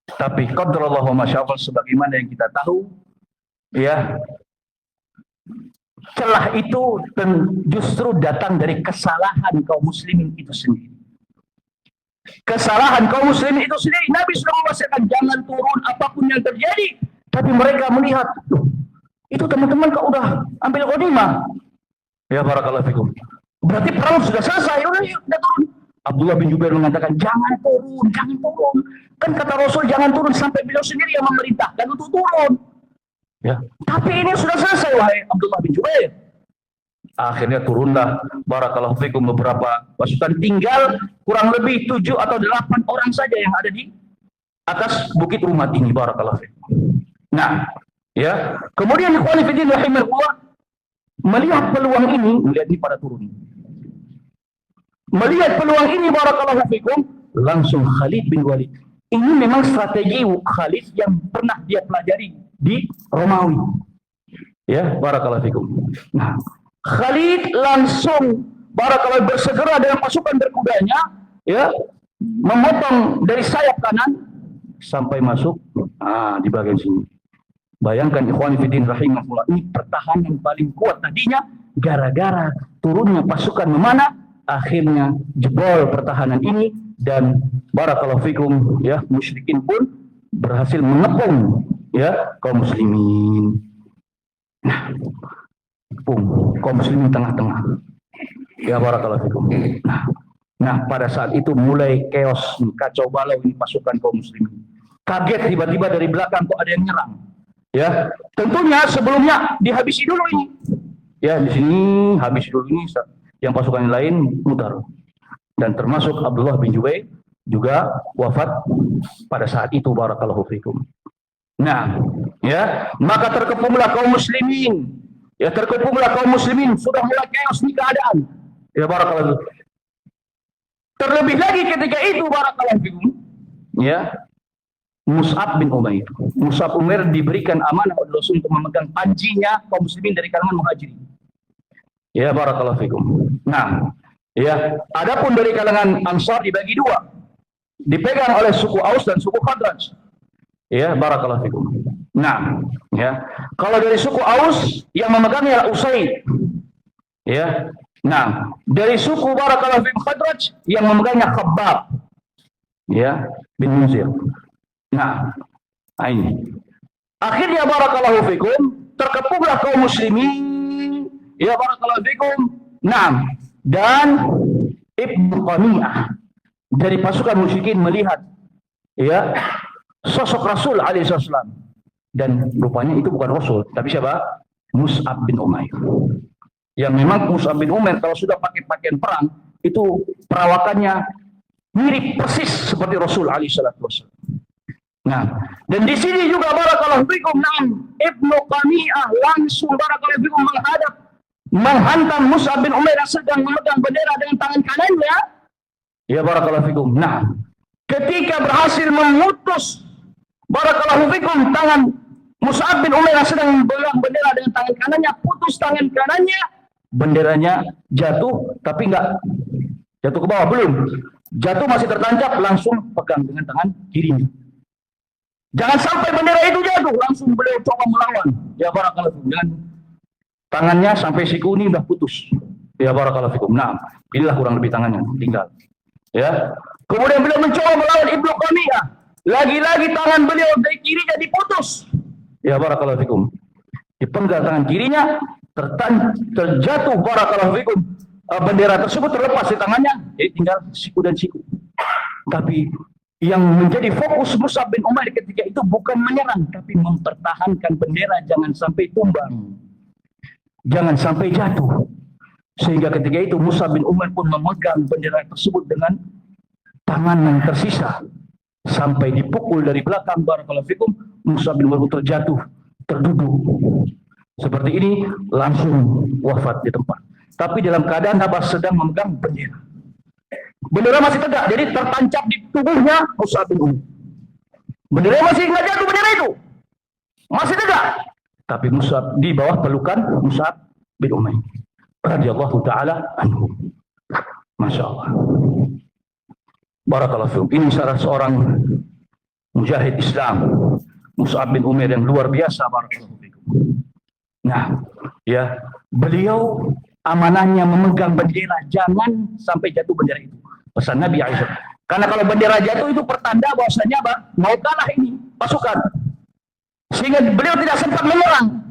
Tapi qadarullah wa masyaallah, sebagaimana yang kita tahu, ya, celah itu justru datang dari kesalahan kaum muslimin itu sendiri. Kesalahan kaum muslimin itu sendiri. Nabi sudah mewasiatkan jangan turun apapun yang terjadi, tapi mereka melihat, itu teman-teman kau udah ambil ghanimah. Ya barakallahu fikum. Berarti perang sudah selesai, udah turun. Abdullah bin Jubair mengatakan jangan turun, jangan turun. Kan kata Rasul jangan turun sampai beliau sendiri yang memerintahkan untuk turun. Ya. Tapi ini sudah selesai wahai Abdullah bin Jubair. Akhirnya turunlah barakallahu fikum beberapa pasukan, tinggal kurang lebih 7 atau 8 orang saja yang ada di atas bukit Rumat ini barakallahu fikum. Nah, ya, kemudian ikhwan fillah rahimahullah melihat peluang ini, melihat ini pada turun. Melihat peluang ini barakallahu fikum, langsung Khalid bin Walid. Ini memang strategi Khalid yang pernah dia pelajari di Romawi. Ya, barakallahu fikum. Nah, Khalid langsung barakallahu bersegera dengan pasukan berkudanya, ya, memotong dari sayap kanan sampai masuk di bagian sini. Bayangkan ikhwan fillah rahimahullah, ini pertahanan paling kuat tadinya, gara-gara turunnya pasukan memanah, akhirnya jebol pertahanan ini dan barakallahu fikum, ya, musyrikin pun berhasil mengepung, ya, kaum muslimin. Nah, kaum muslimin tengah-tengah. Ya barakallahu fikum. Nah, pada saat itu mulai chaos, kacau balau ini pasukan kaum muslimin. Kaget tiba-tiba dari belakang kok ada yang nyerang. Ya, tentunya sebelumnya dihabisi dulu ini. Ya, di sini habis dulu ini, yang pasukan yang lain mutar. Dan termasuk Abdullah bin Jubair juga wafat pada saat itu barakallahu fikum. Nah, ya, maka terkepunglah kaum muslimin. Ya, terkepunglah kaum muslimin, sudah mulai chaos di keadaan. Ya barakallahu. Terlebih lagi ketika itu barakallahu fikum, ya, Mus'ab bin Umair. Mus'ab Umair diberikan amanah oleh Rasul untuk memegang panjinya kaum muslimin dari kalangan muhajirin. Ya barakallahu fikum. Nah, ya, adapun dari kalangan Ansar dibagi dua. Dipegang oleh suku Aus dan suku Khadraj. Ya barakallahu fikum. Nah, ya, kalau dari suku Aus yang memegangnya Usaid. Ya. Nah, dari suku barakallahu fikum Khadraj yang memegangnya Khabbab. Ya, bin Munzir. Nah, ini. Akhirnya barakallahu fikum, terkepunglah kaum muslimin, ya barakallahu fikum. Nah, dan Ibnu Qami'ah dari pasukan musyrikin melihat, ya, sosok Rasul alaihi wasallam, dan rupanya itu bukan Rasul, tapi siapa? Mus'ab bin Umair. Yang memang Mus'ab bin Umair kalau sudah pakai pakaian perang, itu perawakannya mirip persis seperti Rasul alaihi wasallam. Nah, dan di sini juga barakallahu fikum, Ibnu Qami'ah langsung barakallahu fikum menghantam Mus'ab bin Umair yang sedang memegang bendera dengan tangan kanannya. Ya barakallahu fikum. Nah, ketika berhasil memutus barakallahu fikum tangan Mus'ab bin Umair yang sedang memegang bendera dengan tangan kanannya, putus tangan kanannya, benderanya jatuh, tapi enggak jatuh ke bawah, belum. Jatuh masih tertancap, langsung pegang dengan tangan kirinya. Jangan sampai bendera itu jatuh, langsung beliau coba melawan. Ya barakallahu fikum. Dan tangannya sampai siku ini udah putus. Ya barakallahu fikum. Nah, inilah kurang lebih tangannya, tinggal. Ya. Kemudian beliau mencoba melawan Ibnu Qami'ah. Lagi-lagi tangan beliau dari kirinya diputus. Ya barakallahu fikum. Dipenggal tangan kirinya, terjatuh barakallahu fikum. Bendera tersebut terlepas di tangannya, jadi tinggal siku dan siku. Tapi yang menjadi fokus Mus'ab bin Umair ketika itu bukan menyerang, tapi mempertahankan bendera jangan sampai tumbang, jangan sampai jatuh. Sehingga ketika itu Mus'ab bin Umair pun memegang bendera tersebut dengan tangan yang tersisa sampai dipukul dari belakang barakallahu fikum. Mus'ab bin Umair terjatuh, terduduk seperti ini, langsung wafat di tempat. Tapi dalam keadaan Abbas sedang memegang bendera. Bendera masih tegak, jadi tertancap di tubuhnya Mus'ab bin Umair. Bendera masih nggak jatuh, bendera itu masih tegak. Tapi Mus'ab di bawah pelukan Mus'ab bin Umair radhiyallahu taala anhu. Masya Allah. Barakallahu fikum. Ini salah seorang mujahid Islam, Mus'ab bin Umair yang luar biasa. Barakallahu fikum. Nah, ya, beliau amanahnya memegang bendera, jangan sampai jatuh bendera itu. Pesan Nabi Aisyah. Karena kalau bendera jatuh itu pertanda bahwasanya mau kalah ini pasukan. Sehingga beliau tidak sempat menyerang,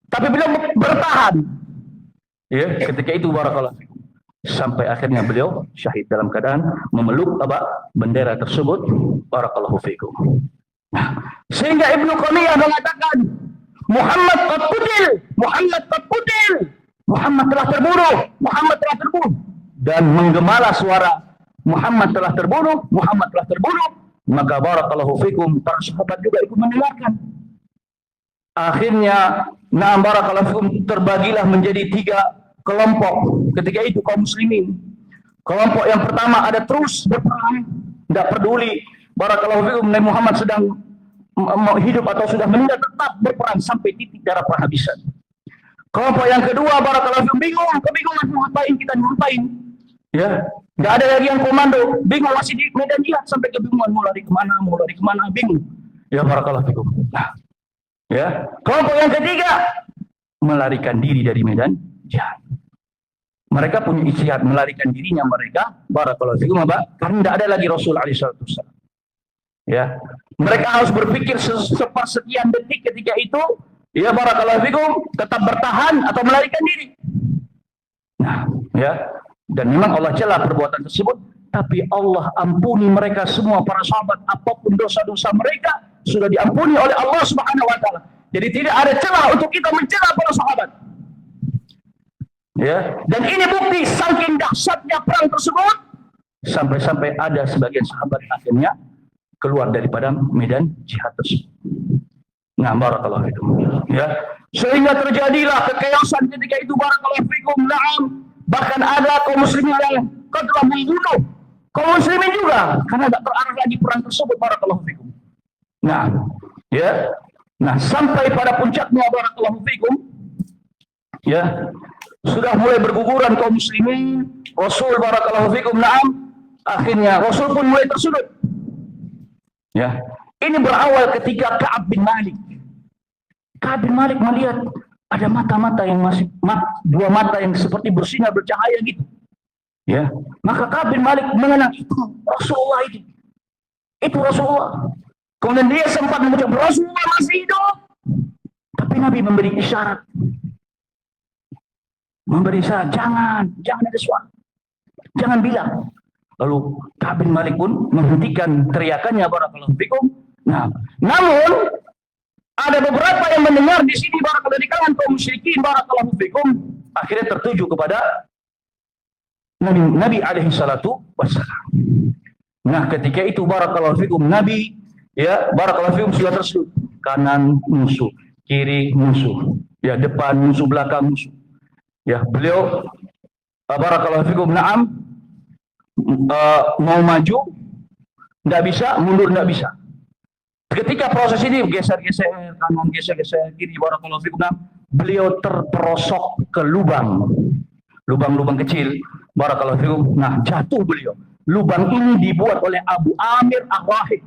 tapi beliau bertahan. Ya, ketika itu barakallahu fikum. Sampai akhirnya beliau syahid dalam keadaan memeluk bendera tersebut. Barakallahu fikum. Nah, sehingga Ibnu Qamiyah mengatakan, Muhammad qad qutil, Muhammad qad qutil, Muhammad telah terbunuh, Muhammad telah terbunuh. Dan menggemalah suara Muhammad telah terbunuh, Muhammad telah terbunuh. Maka barakallahu fikum, para sahabat juga ikut mendengarkan. Akhirnya, na'am barakallahu fikum, terbagilah menjadi 3 kelompok ketika itu kaum muslimin. Kelompok yang pertama ada terus berperang, tidak peduli barakallahu fikum Nabi Muhammad sedang hidup atau sudah meninggal, tetap berperang sampai titik darah penghabisan. Kelompok yang kedua barakallahu fikum kebingungan mau ngapain, kita ngapain, ya, nggak ada lagi yang komando, bingung, masih di medan jihad sampai kebingungan mau lari kemana, bingung, ya barakallahu fikum. Nah, ya, kelompok yang ketiga melarikan diri dari medan jihad. Mereka punya ijtihad melarikan dirinya mereka, barakallahu fikum, karena tidak ada lagi Rasul alaihi salatu wasallam. Ya, mereka harus berpikir sepersekian detik ketika itu, ya barakallahu fikum, tetap bertahan atau melarikan diri. Nah, ya, dan memang Allah celah perbuatan tersebut, tapi Allah ampuni mereka semua, para sahabat, apapun dosa-dosa mereka sudah diampuni oleh Allah Subhanahu wa taala. Jadi tidak ada celah untuk kita mencela para sahabat. Ya, dan ini bukti saking dahsyatnya perang tersebut sampai-sampai ada sebagian sahabat akhirnya keluar daripada medan jihad tersebut. Nah, barakallahu fikum. Ya, sehingga terjadilah kekeosan ketika itu, barakallahu fikum. Na'am, bahkan ada kaum muslimin yang telah membunuh kaum muslimin juga karena tidak terarah lagi perang tersebut, barakallahu fikum. Nah, ya, nah sampai pada puncaknya, barakallahu fikum, ya, sudah mulai berguguran kaum muslimin, Rasul barakallahu fikum, na'am, akhirnya Rasul pun mulai tersudut. Ya, ini berawal ketika Ka'ab bin Malik. Ka'ab bin Malik melihat ada mata-mata yang masih dua mata yang seperti bersinar bercahaya gitu. Ya, maka Ka'ab bin Malik mengenal itu Rasulullah itu. Itu Rasulullah. Kemudian dia sempat mengucap Rasulullah masih hidup. Tapi Nabi memberi isyarat. Jangan ada suara, jangan bilang. Lalu Ka'ab bin Malik pun menghentikan teriakannya, barakallahu fikum. Nah, namun ada beberapa yang mendengar di sini, barakallahu, di kalangan kaum musyrikin, barakallahu fikum, akhirnya tertuju kepada Nabi alaihi salatu wassalam. Nah, ketika itu barakallahu fikum, Nabi, ya barakallahu fikum, sudah tersudut. Kanan musuh, kiri musuh, ya depan musuh, belakang musuh. Ya, beliau barakallahu fikum, na'am, mau maju tidak bisa, mundur tidak bisa. Ketika proses ini geser-geser kanan, geser-geser kiri, barakallahu fikum, beliau terperosok ke lubang-lubang kecil, barakallahu fikum. Nah, jatuh beliau. Lubang ini dibuat oleh Abu Amir Ar-Rahib.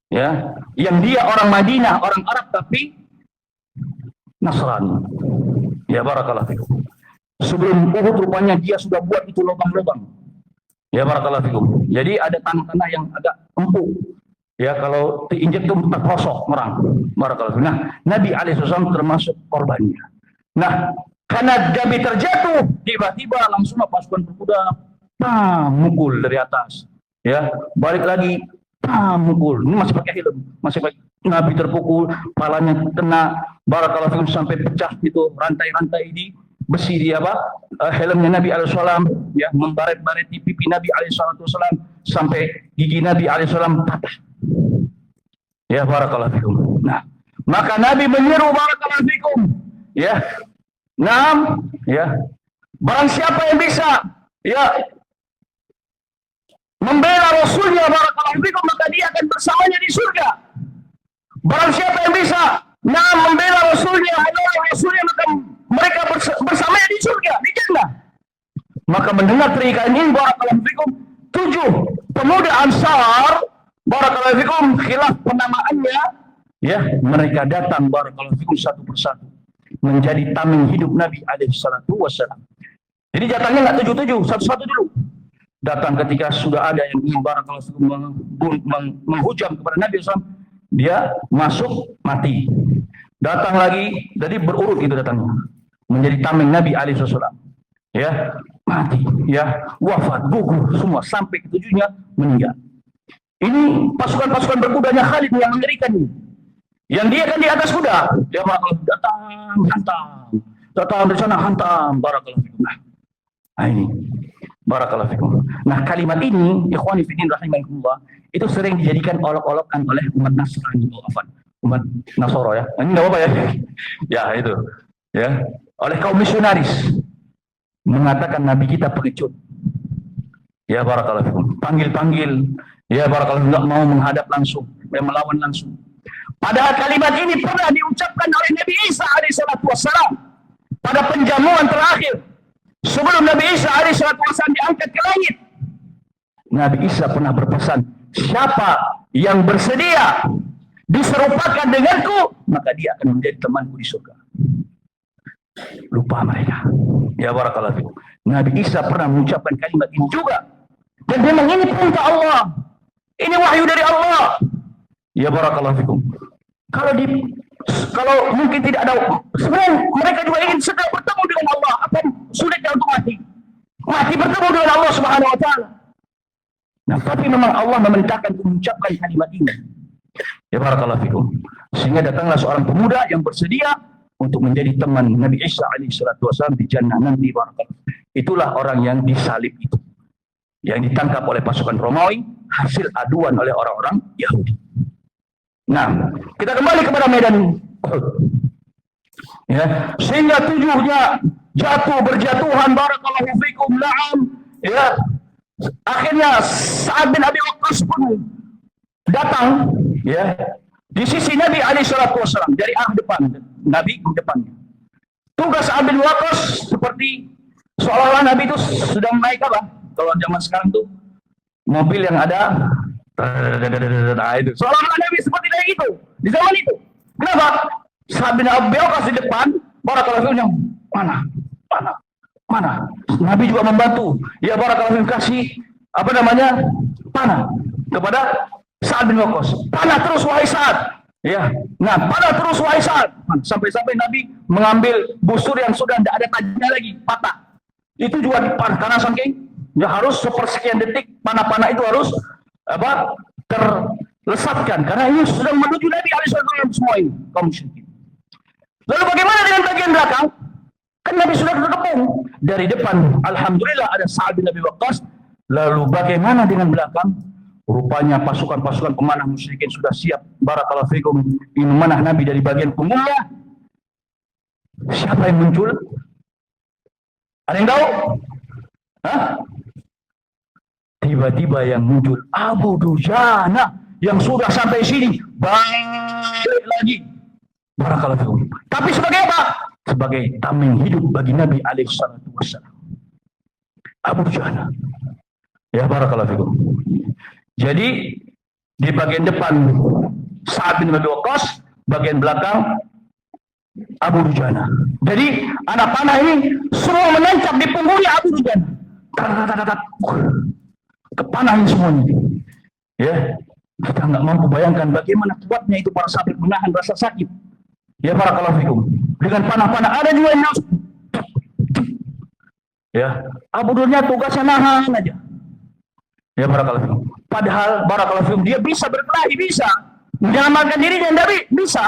Ya, yang dia orang Madinah, orang Arab, tapi Nasrani. Ya, barakallahu fikum. Sebelum Uhud rupanya dia sudah buat itu lubang-lubang. Ya, barakallahu fikum. Jadi ada tanah-tanah yang agak empuk. Ya, kalau diinjek itu terprosok orang. Barakallahu fikum. Nah, Nabi alaihi wasallam termasuk korbannya. Nah, karena Nabi terjatuh, tiba-tiba langsung pasukan berkuda mukul dari atas. Ya, balik lagi mukul. Ini masih pakai helm, masih pakai. Nabi terpukul, kepalanya kena, barakallahu fikum, sampai pecah itu rantai-rantai di besi di helmnya Nabi alaihi salam, ya, membaret-baret di pipi Nabi alaihi salam sampai gigi Nabi alaihi salam patah. Ya, barakallahu fikum. Nah, maka Nabi menyeru, barakallahu fikum, ya. Naam, ya. Barang siapa yang bisa, ya, membela Rasulnya, barakallahu fikum, maka dia akan bersamanya di surga. Barang siapa yang bisa membela Rasulnya, menolong Rasulnya, maka mereka bersamanya di surga, di jannah. Maka mendengar teriakan ini, barakallahu fikum, 7 pemuda Ansar, barakallahu fikum, khilaf penamaannya, ya, mereka datang barakallahu fikum satu persatu menjadi tameng hidup Nabi alaihi salatu wassalam. Jadi datangnya nggak 7-7, satu-satu dulu. Datang ketika sudah ada yang ingin barakallahu fikum menghujam kepada Nabi SAW, dia masuk mati. Datang lagi, jadi berurut itu datangnya menjadi tameng Nabi alaihi wasallam. Ya, mati, ya, wafat, gugur semua sampai ketujuhnya meninggal. Ini pasukan-pasukan berkudanya Khalid yang mengerikan ini. Yang dia kan di atas kuda, dia datang, hantam, datang dari sana, hantam, barakallahu fikum. Nah ini, barakallahu fikum. Nah kalimat ini, ikhwani fiddin rahimakumullah, itu sering dijadikan olok-olokan oleh umat Nasrani, umat Nasoro ya. Ini nggak apa-apa ya, ya itu, ya, oleh kaum misionaris mengatakan Nabi kita pengecut. Ya barakallahu fikum, panggil-panggil, ya barakallahu, nggak mau menghadap langsung, melawan langsung. Padahal kalimat ini pernah diucapkan oleh Nabi Isa alaihissalatu wassalam pada penjamuan terakhir sebelum Nabi Isa alaihissalatu wassalam diangkat ke langit. Nabi Isa pernah berpesan, siapa yang bersedia diserupakan denganku, maka dia akan menjadi temanku di surga. Lupa mereka. Ya barakallahu fikum. Nabi Isa pernah mengucapkan kalimat ini juga. Dan memang ini perintah Allah. Ini wahyu dari Allah. Ya barakallahu fikum. Kalau mungkin tidak ada, sebenarnya mereka juga ingin segera bertemu dengan Allah. Apa sulitnya untuk mati? Mati bertemu dengan Allah Subhanahu wa taala. Nah, tapi memang Allah memerintahkan mengucapkan kalimat ini. Ya barakallahu fikum. Sehingga datanglah seorang pemuda yang bersedia untuk menjadi teman Nabi Isa alaihissalatu wassalam di jannah nanti, barakallahu. Itulah orang yang disalib itu, yang ditangkap oleh pasukan Romawi, hasil aduan oleh orang-orang Yahudi. Nah, kita kembali kepada medan Uhud. Ya, sehingga 7-nya jatuh berjatuhan, barakallahu fikum, na'am. Ya, akhirnya Sa'ad bin Abi Waqqas pun datang, ya, di sisi Nabi alaihissalatu wassalam dari arah depan, Nabi di depannya. Tugas Sa'ad bin Waqqas seperti seolah-olah Nabi itu sedang naik apa? Kalau zaman sekarang tuh mobil yang ada itu. Seolah-olah Nabi seperti kayak gitu di zaman itu. Kenapa? Sa'ad bin Abi Waqqas di depan, barakallahu fikum, mana? Nabi juga membantu. Ya barakallahu fikum, kasih apa namanya? Panah kepada Sa'ad bin Waqqas. Panah terus wahai Sa'ad. Ya. Nah, panah terus wahai Sa'ad. Sampai-sampai Nabi mengambil busur yang sudah tidak ada tajamnya lagi, patah. Itu juga dipanah karena saking ya harus sepersekian detik panah-panah itu harus apa? Terlesatkan karena ini sedang menuju Nabi alaihissalam semua ini kaum musyrikin. Lalu bagaimana dengan bagian belakang? Kan Nabi sudah terkepung. Dari depan alhamdulillah ada Sa'ad bin Abi Waqqas. Lalu bagaimana dengan belakang? Rupanya pasukan-pasukan pemanah musyrikin sudah siap, barakallahu fikum, ingin memanah Nabi dari bagian punggungnya. Siapa yang muncul? Ada yang tahu? Hah? Tiba-tiba yang muncul Abu Dujana yang sudah sampai sini balik lagi, barakallahu fikum. Tapi sebagai apa? Sebagai tameng hidup bagi Nabi alaihissalatu wassalam. Abu Dujana, ya barakallahu fikum. Jadi di bagian depan Sa'ad bin Abi Waqqas, bagian belakang Abu Dujana. Jadi anak panah ini semua menancap di punggungnya Abu Dujana. Kepanahan semuanya. Ya, kita nggak mampu bayangkan bagaimana kuatnya itu para sahabat menahan rasa sakit. Ya barakallahu fikum. Dengan panah-panah ada juga yang ya, Abu Dujana tugasnya nahan aja. Ya barakallahu fikum. Padahal barakallahu fikum dia bisa berkelahi, bisa menyelamatkan dirinya, Nabi bisa.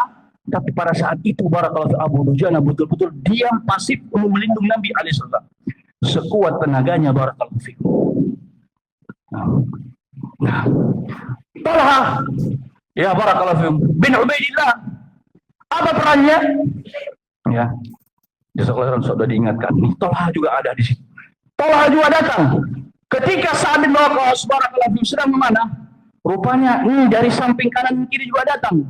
Tapi pada saat itu barakallahu fikum Abu Dujana betul-betul diam pasif untuk melindungi Nabi alaihissalam. Sekuat tenaganya barakallahu fikum. Nah, Talha, ya barakallahu fikum, bin Ubaidillah, apa perannya? Ya, jazakallahu khairan, sudah diingatkan. Nih, Talha juga ada di situ. Talha juga datang. Ketika Sa'ad bin Waqqas barakallahu sedang memanah, rupanya dari samping kanan kiri juga datang.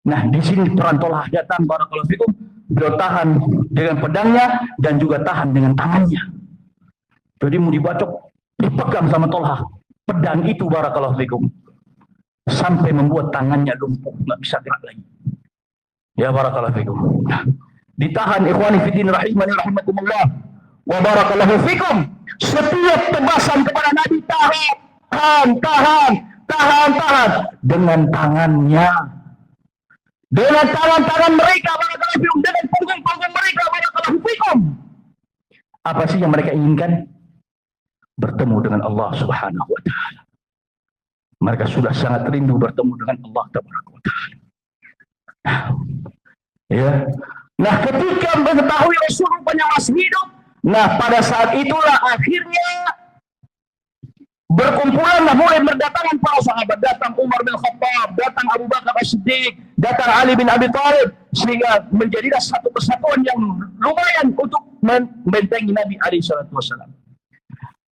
Nah, di sini peran Tolhah datang barakallahu fikum. Beliau tahan dengan pedangnya dan juga tahan dengan tangannya. Jadi mau dibacok, dipegang sama Tolhah. Pedang itu barakallahu fikum. Sampai membuat tangannya lumpuh, nggak bisa gerak lagi. Ya barakallahu fikum. Nah, ditahan ikhwani fiddin rahimani rahimakumullah. Wa barakallahu fikum. Setiap tebasan kepada Nabi tahan dengan tangannya. Dengan tangan-tangan mereka barakallahu fikum, dengan punggung-punggung mereka barakallahu fikum. Apa sih yang mereka inginkan? Bertemu dengan Allah Subhanahu wa taala. Mereka sudah sangat rindu bertemu dengan Allah Tabaraka wa taala. Ya. Nah, ketika mengetahui Rasulullah masih hidup, nah pada saat itulah akhirnya berkumpulanlah mulai berdatangan para sahabat, datang Umar bin Khattab, datang Abu Bakar As-Siddiq, datang Ali bin Abi Thalib, sehingga menjadilah satu persatuan yang lumayan untuk membentengi Nabi alaihi salatu wasallam.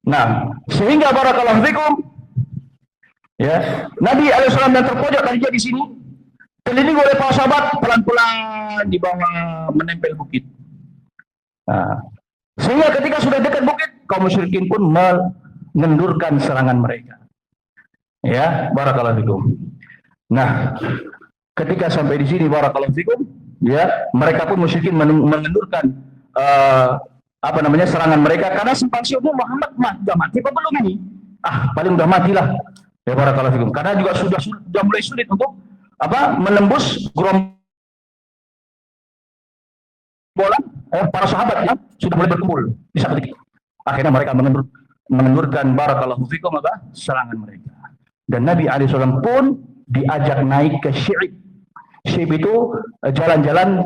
Nah, sehingga barakallahu fikum, ya, Nabi alaihi salam yang terpojok tadinya di sini, terlindungi oleh para sahabat, pelan-pelan di bawah menempel bukit. Nah, sehingga ketika sudah dekat bukit, kaum musyrikin pun mengendurkan serangan mereka. Ya, barakallahu fikum. Nah, ketika sampai di sini barakallahu fikum, ya, mereka pun musyrikin mengendurkan serangan mereka karena simpang siur Muhammad sudah mati apa belum ini? Paling udah matilah. Ya barakallahu fikum. Karena juga sudah mulai sulit untuk menembus gerombolan para sahabat yang sudah mulai berkumpul di satu titik. Akhirnya mereka mengendurkan barakallahu fikum serangan mereka. Dan Nabi alaihi salam pun diajak naik ke Syi'ib. Syi'ib itu jalan-jalan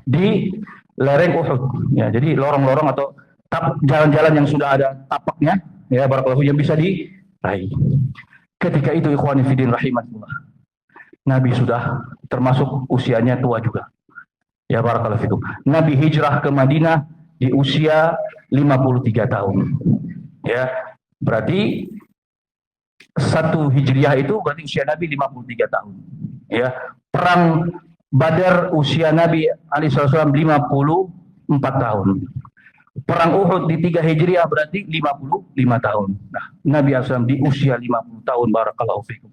di lereng Uhud. Ya, jadi lorong-lorong atau jalan-jalan yang sudah ada tapaknya, ya barakallahu yang bisa diraih. Ketika itu ikhwani fiddin rahimakumullah, Nabi sudah termasuk usianya tua juga. Ya barakallahu fikum. Nabi hijrah ke Madinah di usia 53 tahun. Ya, berarti satu hijriah itu berarti usia Nabi 53 tahun. Ya, perang Badar usia Nabi alaihi wasallam 54 tahun. Perang Uhud di 3 hijriah berarti 55 tahun. Nah, Nabi alaihi wasallam di usia 50 tahun barakallahu fikum.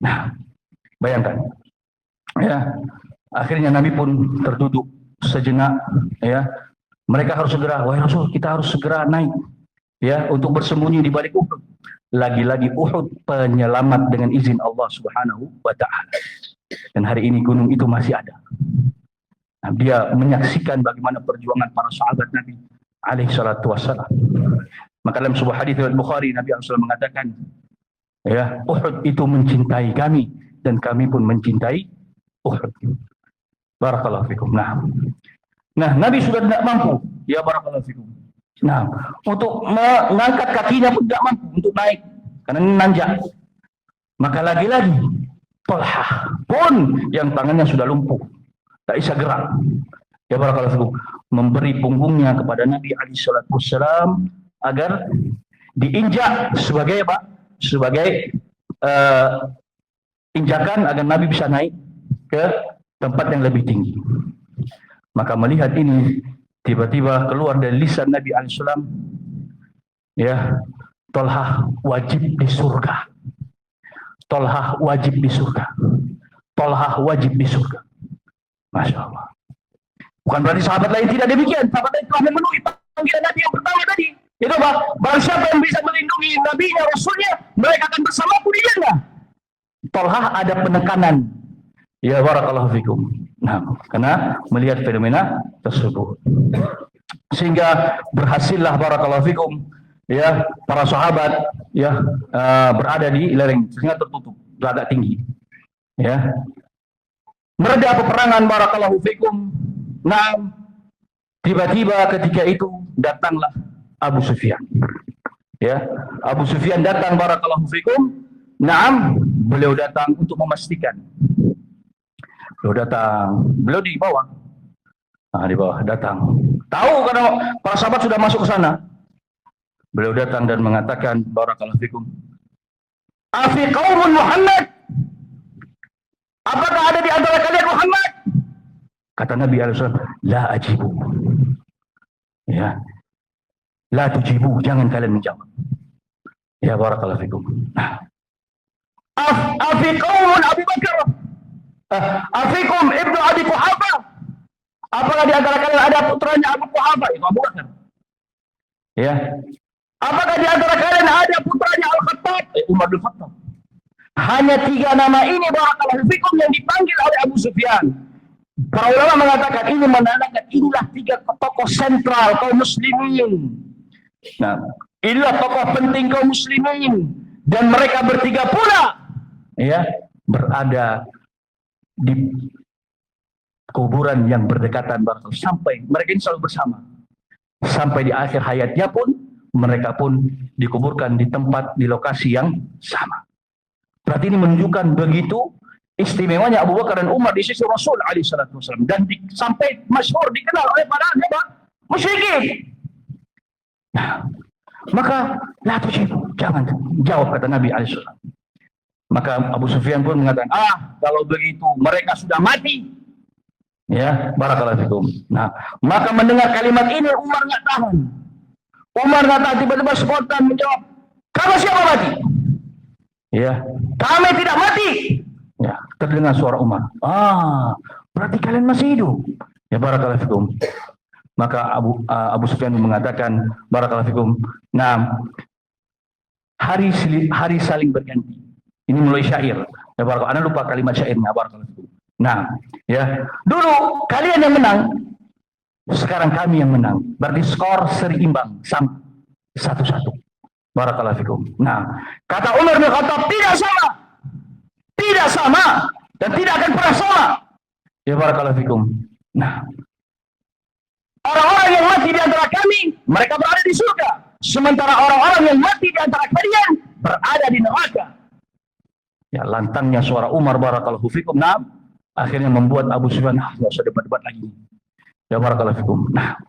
Nah, bayangkan. Ya, akhirnya Nabi pun terduduk sejenak, ya. Mereka harus segera, wahai Rasul, kita harus segera naik, ya, untuk bersembunyi di balik Uhud. Lagi-lagi Uhud penyelamat dengan izin Allah Subhanahu wa taala. Dan hari ini gunung itu masih ada. Nah, dia menyaksikan bagaimana perjuangan para sahabat Nabi alaihi salatu wassalam. Maka dalam sebuah hadis riwayat Bukhari, Nabi sallallahu alaihi wasallam mengatakan, ya, Uhud itu mencintai kami dan kami pun mencintai Uhud. Barakallahu fikum. Nah, Nabi sudah tidak mampu, ya barakallahu fikum. Nah, untuk mengangkat kakinya pun tidak mampu untuk naik karena ini nanjak. Maka lagi-lagi Tolhah pun yang tangannya sudah lumpuh, tak bisa gerak. Ya barakallahu fikum, memberi punggungnya kepada Nabi alaihi salatu wassalam agar diinjak sebagai apa? Sebagai injakan agar Nabi bisa naik ke tempat yang lebih tinggi. Maka melihat ini, tiba-tiba keluar dari lisan Nabi alaihi salam, ya, Tolhah wajib di surga. Tolhah wajib di surga. Tolhah wajib di surga. Masya Allah. Bukan berarti sahabat lain tidak demikian. Sahabat lain telah memenuhi panggilan Nabi yang pertama tadi. Itu apa? Barang siapa yang bisa melindungi Nabi-Nya, Rasulnya, mereka akan bersamaku di jannah. Tolhah ada penekanan. Ya barakallahu fikum. Nah, karena melihat fenomena tersebut. Sehingga berhasillah barakallahu fikum, ya, para sahabat, ya, berada di lereng sehingga tertutup agak tinggi, ya. Mereda peperangan barakallahu fikum. Nah, tiba-tiba ketika itu datanglah Abu Sufyan, ya. Abu Sufyan datang barakallahu fikum. Naam, beliau datang untuk memastikan. Beliau di bawah. Nah, di bawah datang. Tahu karena para sahabat sudah masuk ke sana. Beliau datang dan mengatakan, barakallahu fikum, afi qaumun Muhammad, apakah ada di antara kalian Muhammad? Kata Nabi SAW, la ajibu. Ya, la tujibu, jangan kalian menjawab. Ya, barakallahu fikum. Afi qaumun Abu Bakar, afikum ibnu Abi Quhafa, apakah di antara kalian ada putranya Abu Quhafa? Itu Abu Bakar. Ya, apakah di antara kalian ada putranya Al-Khattab? Umar bin Khattab. Hanya 3 nama ini barakallahu fikum yang dipanggil oleh Abu Sufyan. Para ulama mengatakan ini menandakan inilah 3 tokoh sentral kaum muslimin. Nah, inilah tokoh penting kaum muslimin, dan mereka bertiga pula ya berada di kuburan yang berdekatan sampai mereka ini selalu bersama. Sampai di akhir hayatnya pun mereka pun dikuburkan di tempat, di lokasi yang sama. Berarti ini menunjukkan begitu istimewanya Abu Bakar dan Umar di sisi Rasul alaihi salatu wasallam, dan sampai masyhur dikenal oleh para musyrikin. Nah, maka la tujibu, jangan jawab, kata Nabi alaihi salam. Maka Abu Sufyan pun mengatakan, kalau begitu mereka sudah mati. Ya, barakallahu fikum. Nah, maka mendengar kalimat ini Umar nggak tahan. Umar nggak tahan, tiba-tiba spontan menjawab, kamu siapa mati? Ya, kami tidak mati. Ya, terdengar suara Umar. Berarti kalian masih hidup. Ya, barakallahu fikum. Maka Abu Sufyan mengatakan, barakallahu fikum, nah, hari saling berganti. Ini mulai syair. Ya, barakallahu, Anda lupa kalimat syairnya, barakallahu fikum. Nah, ya, dulu kalian yang menang, sekarang kami yang menang. Berarti skor seimbang, sama 1-1. Barakallahu fikum. Nah, kata Umar bin Khattab, tidak sama, dan tidak akan pernah sama. Ya, barakallahu fikum. Nah, orang-orang yang mati di antara kami, mereka berada di surga. Sementara orang-orang yang mati di antara kalian berada di neraka. Ya, lantangnya suara Umar, barakallahu fikum. Nah, akhirnya membuat Abu Sufyan, nggak usah debat-debat lagi. Ya, barakallahu fikum. Nah,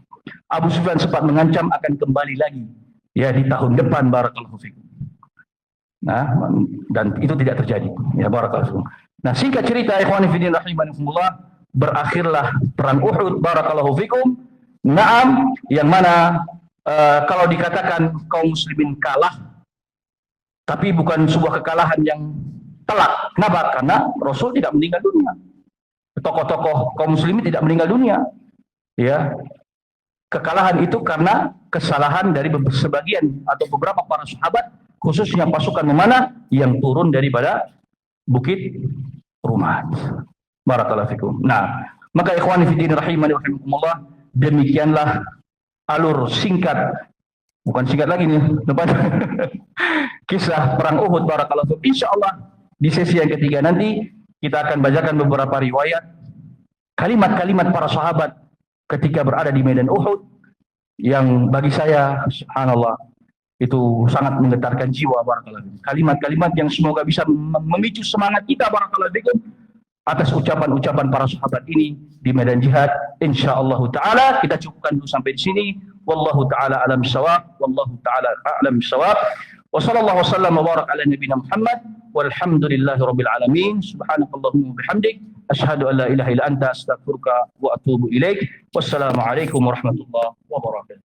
Abu Sufyan sempat mengancam akan kembali lagi. Ya, di tahun depan, barakallahu fikum. Nah, dan itu tidak terjadi. Ya, barakallahu fikum. Nah, singkat cerita, ikhwani fillah rahimakumullah, berakhirlah perang Uhud, barakallahu fikum. Naam, yang mana kalau dikatakan kaum muslimin kalah, tapi bukan sebuah kekalahan yang telak. Kenapa? Karena Rasul tidak meninggal dunia. Tokoh-tokoh kaum muslimin tidak meninggal dunia. Ya, kekalahan itu karena kesalahan dari sebagian atau beberapa para sahabat, khususnya pasukan memanah yang turun daripada bukit Rumat. Barakallahu fikum. Nah, maka ikhwani fiddin rahimani wa rahimakumullah, demikianlah alur singkat, bukan singkat lagi nih, depan kisah perang Uhud, barakallahu fikum. Insyaallah di sesi yang ketiga nanti kita akan bacakan beberapa riwayat kalimat-kalimat para sahabat ketika berada di medan Uhud, yang bagi saya subhanallah itu sangat menggetarkan jiwa, barakallahu fikum. Kalimat-kalimat yang semoga bisa memicu semangat kita, barakallahu fikum, atas ucapan-ucapan para sahabat ini di medan jihad. Insyaallah taala kita cukupkan dulu sampai di sini. Wallahu taala alam bissawab, wallahu taala a'lam bissawab. Wa sallallahu wasallam wa barak ala nabiyyina Muhammad walhamdulillahi rabbil alamin. Subhanakallahumma wa bihamdik asyhadu an la ilaha illa anta astaghfiruka wa atubu ilaik. Wassalamu alaikum warahmatullahi wabarakatuh.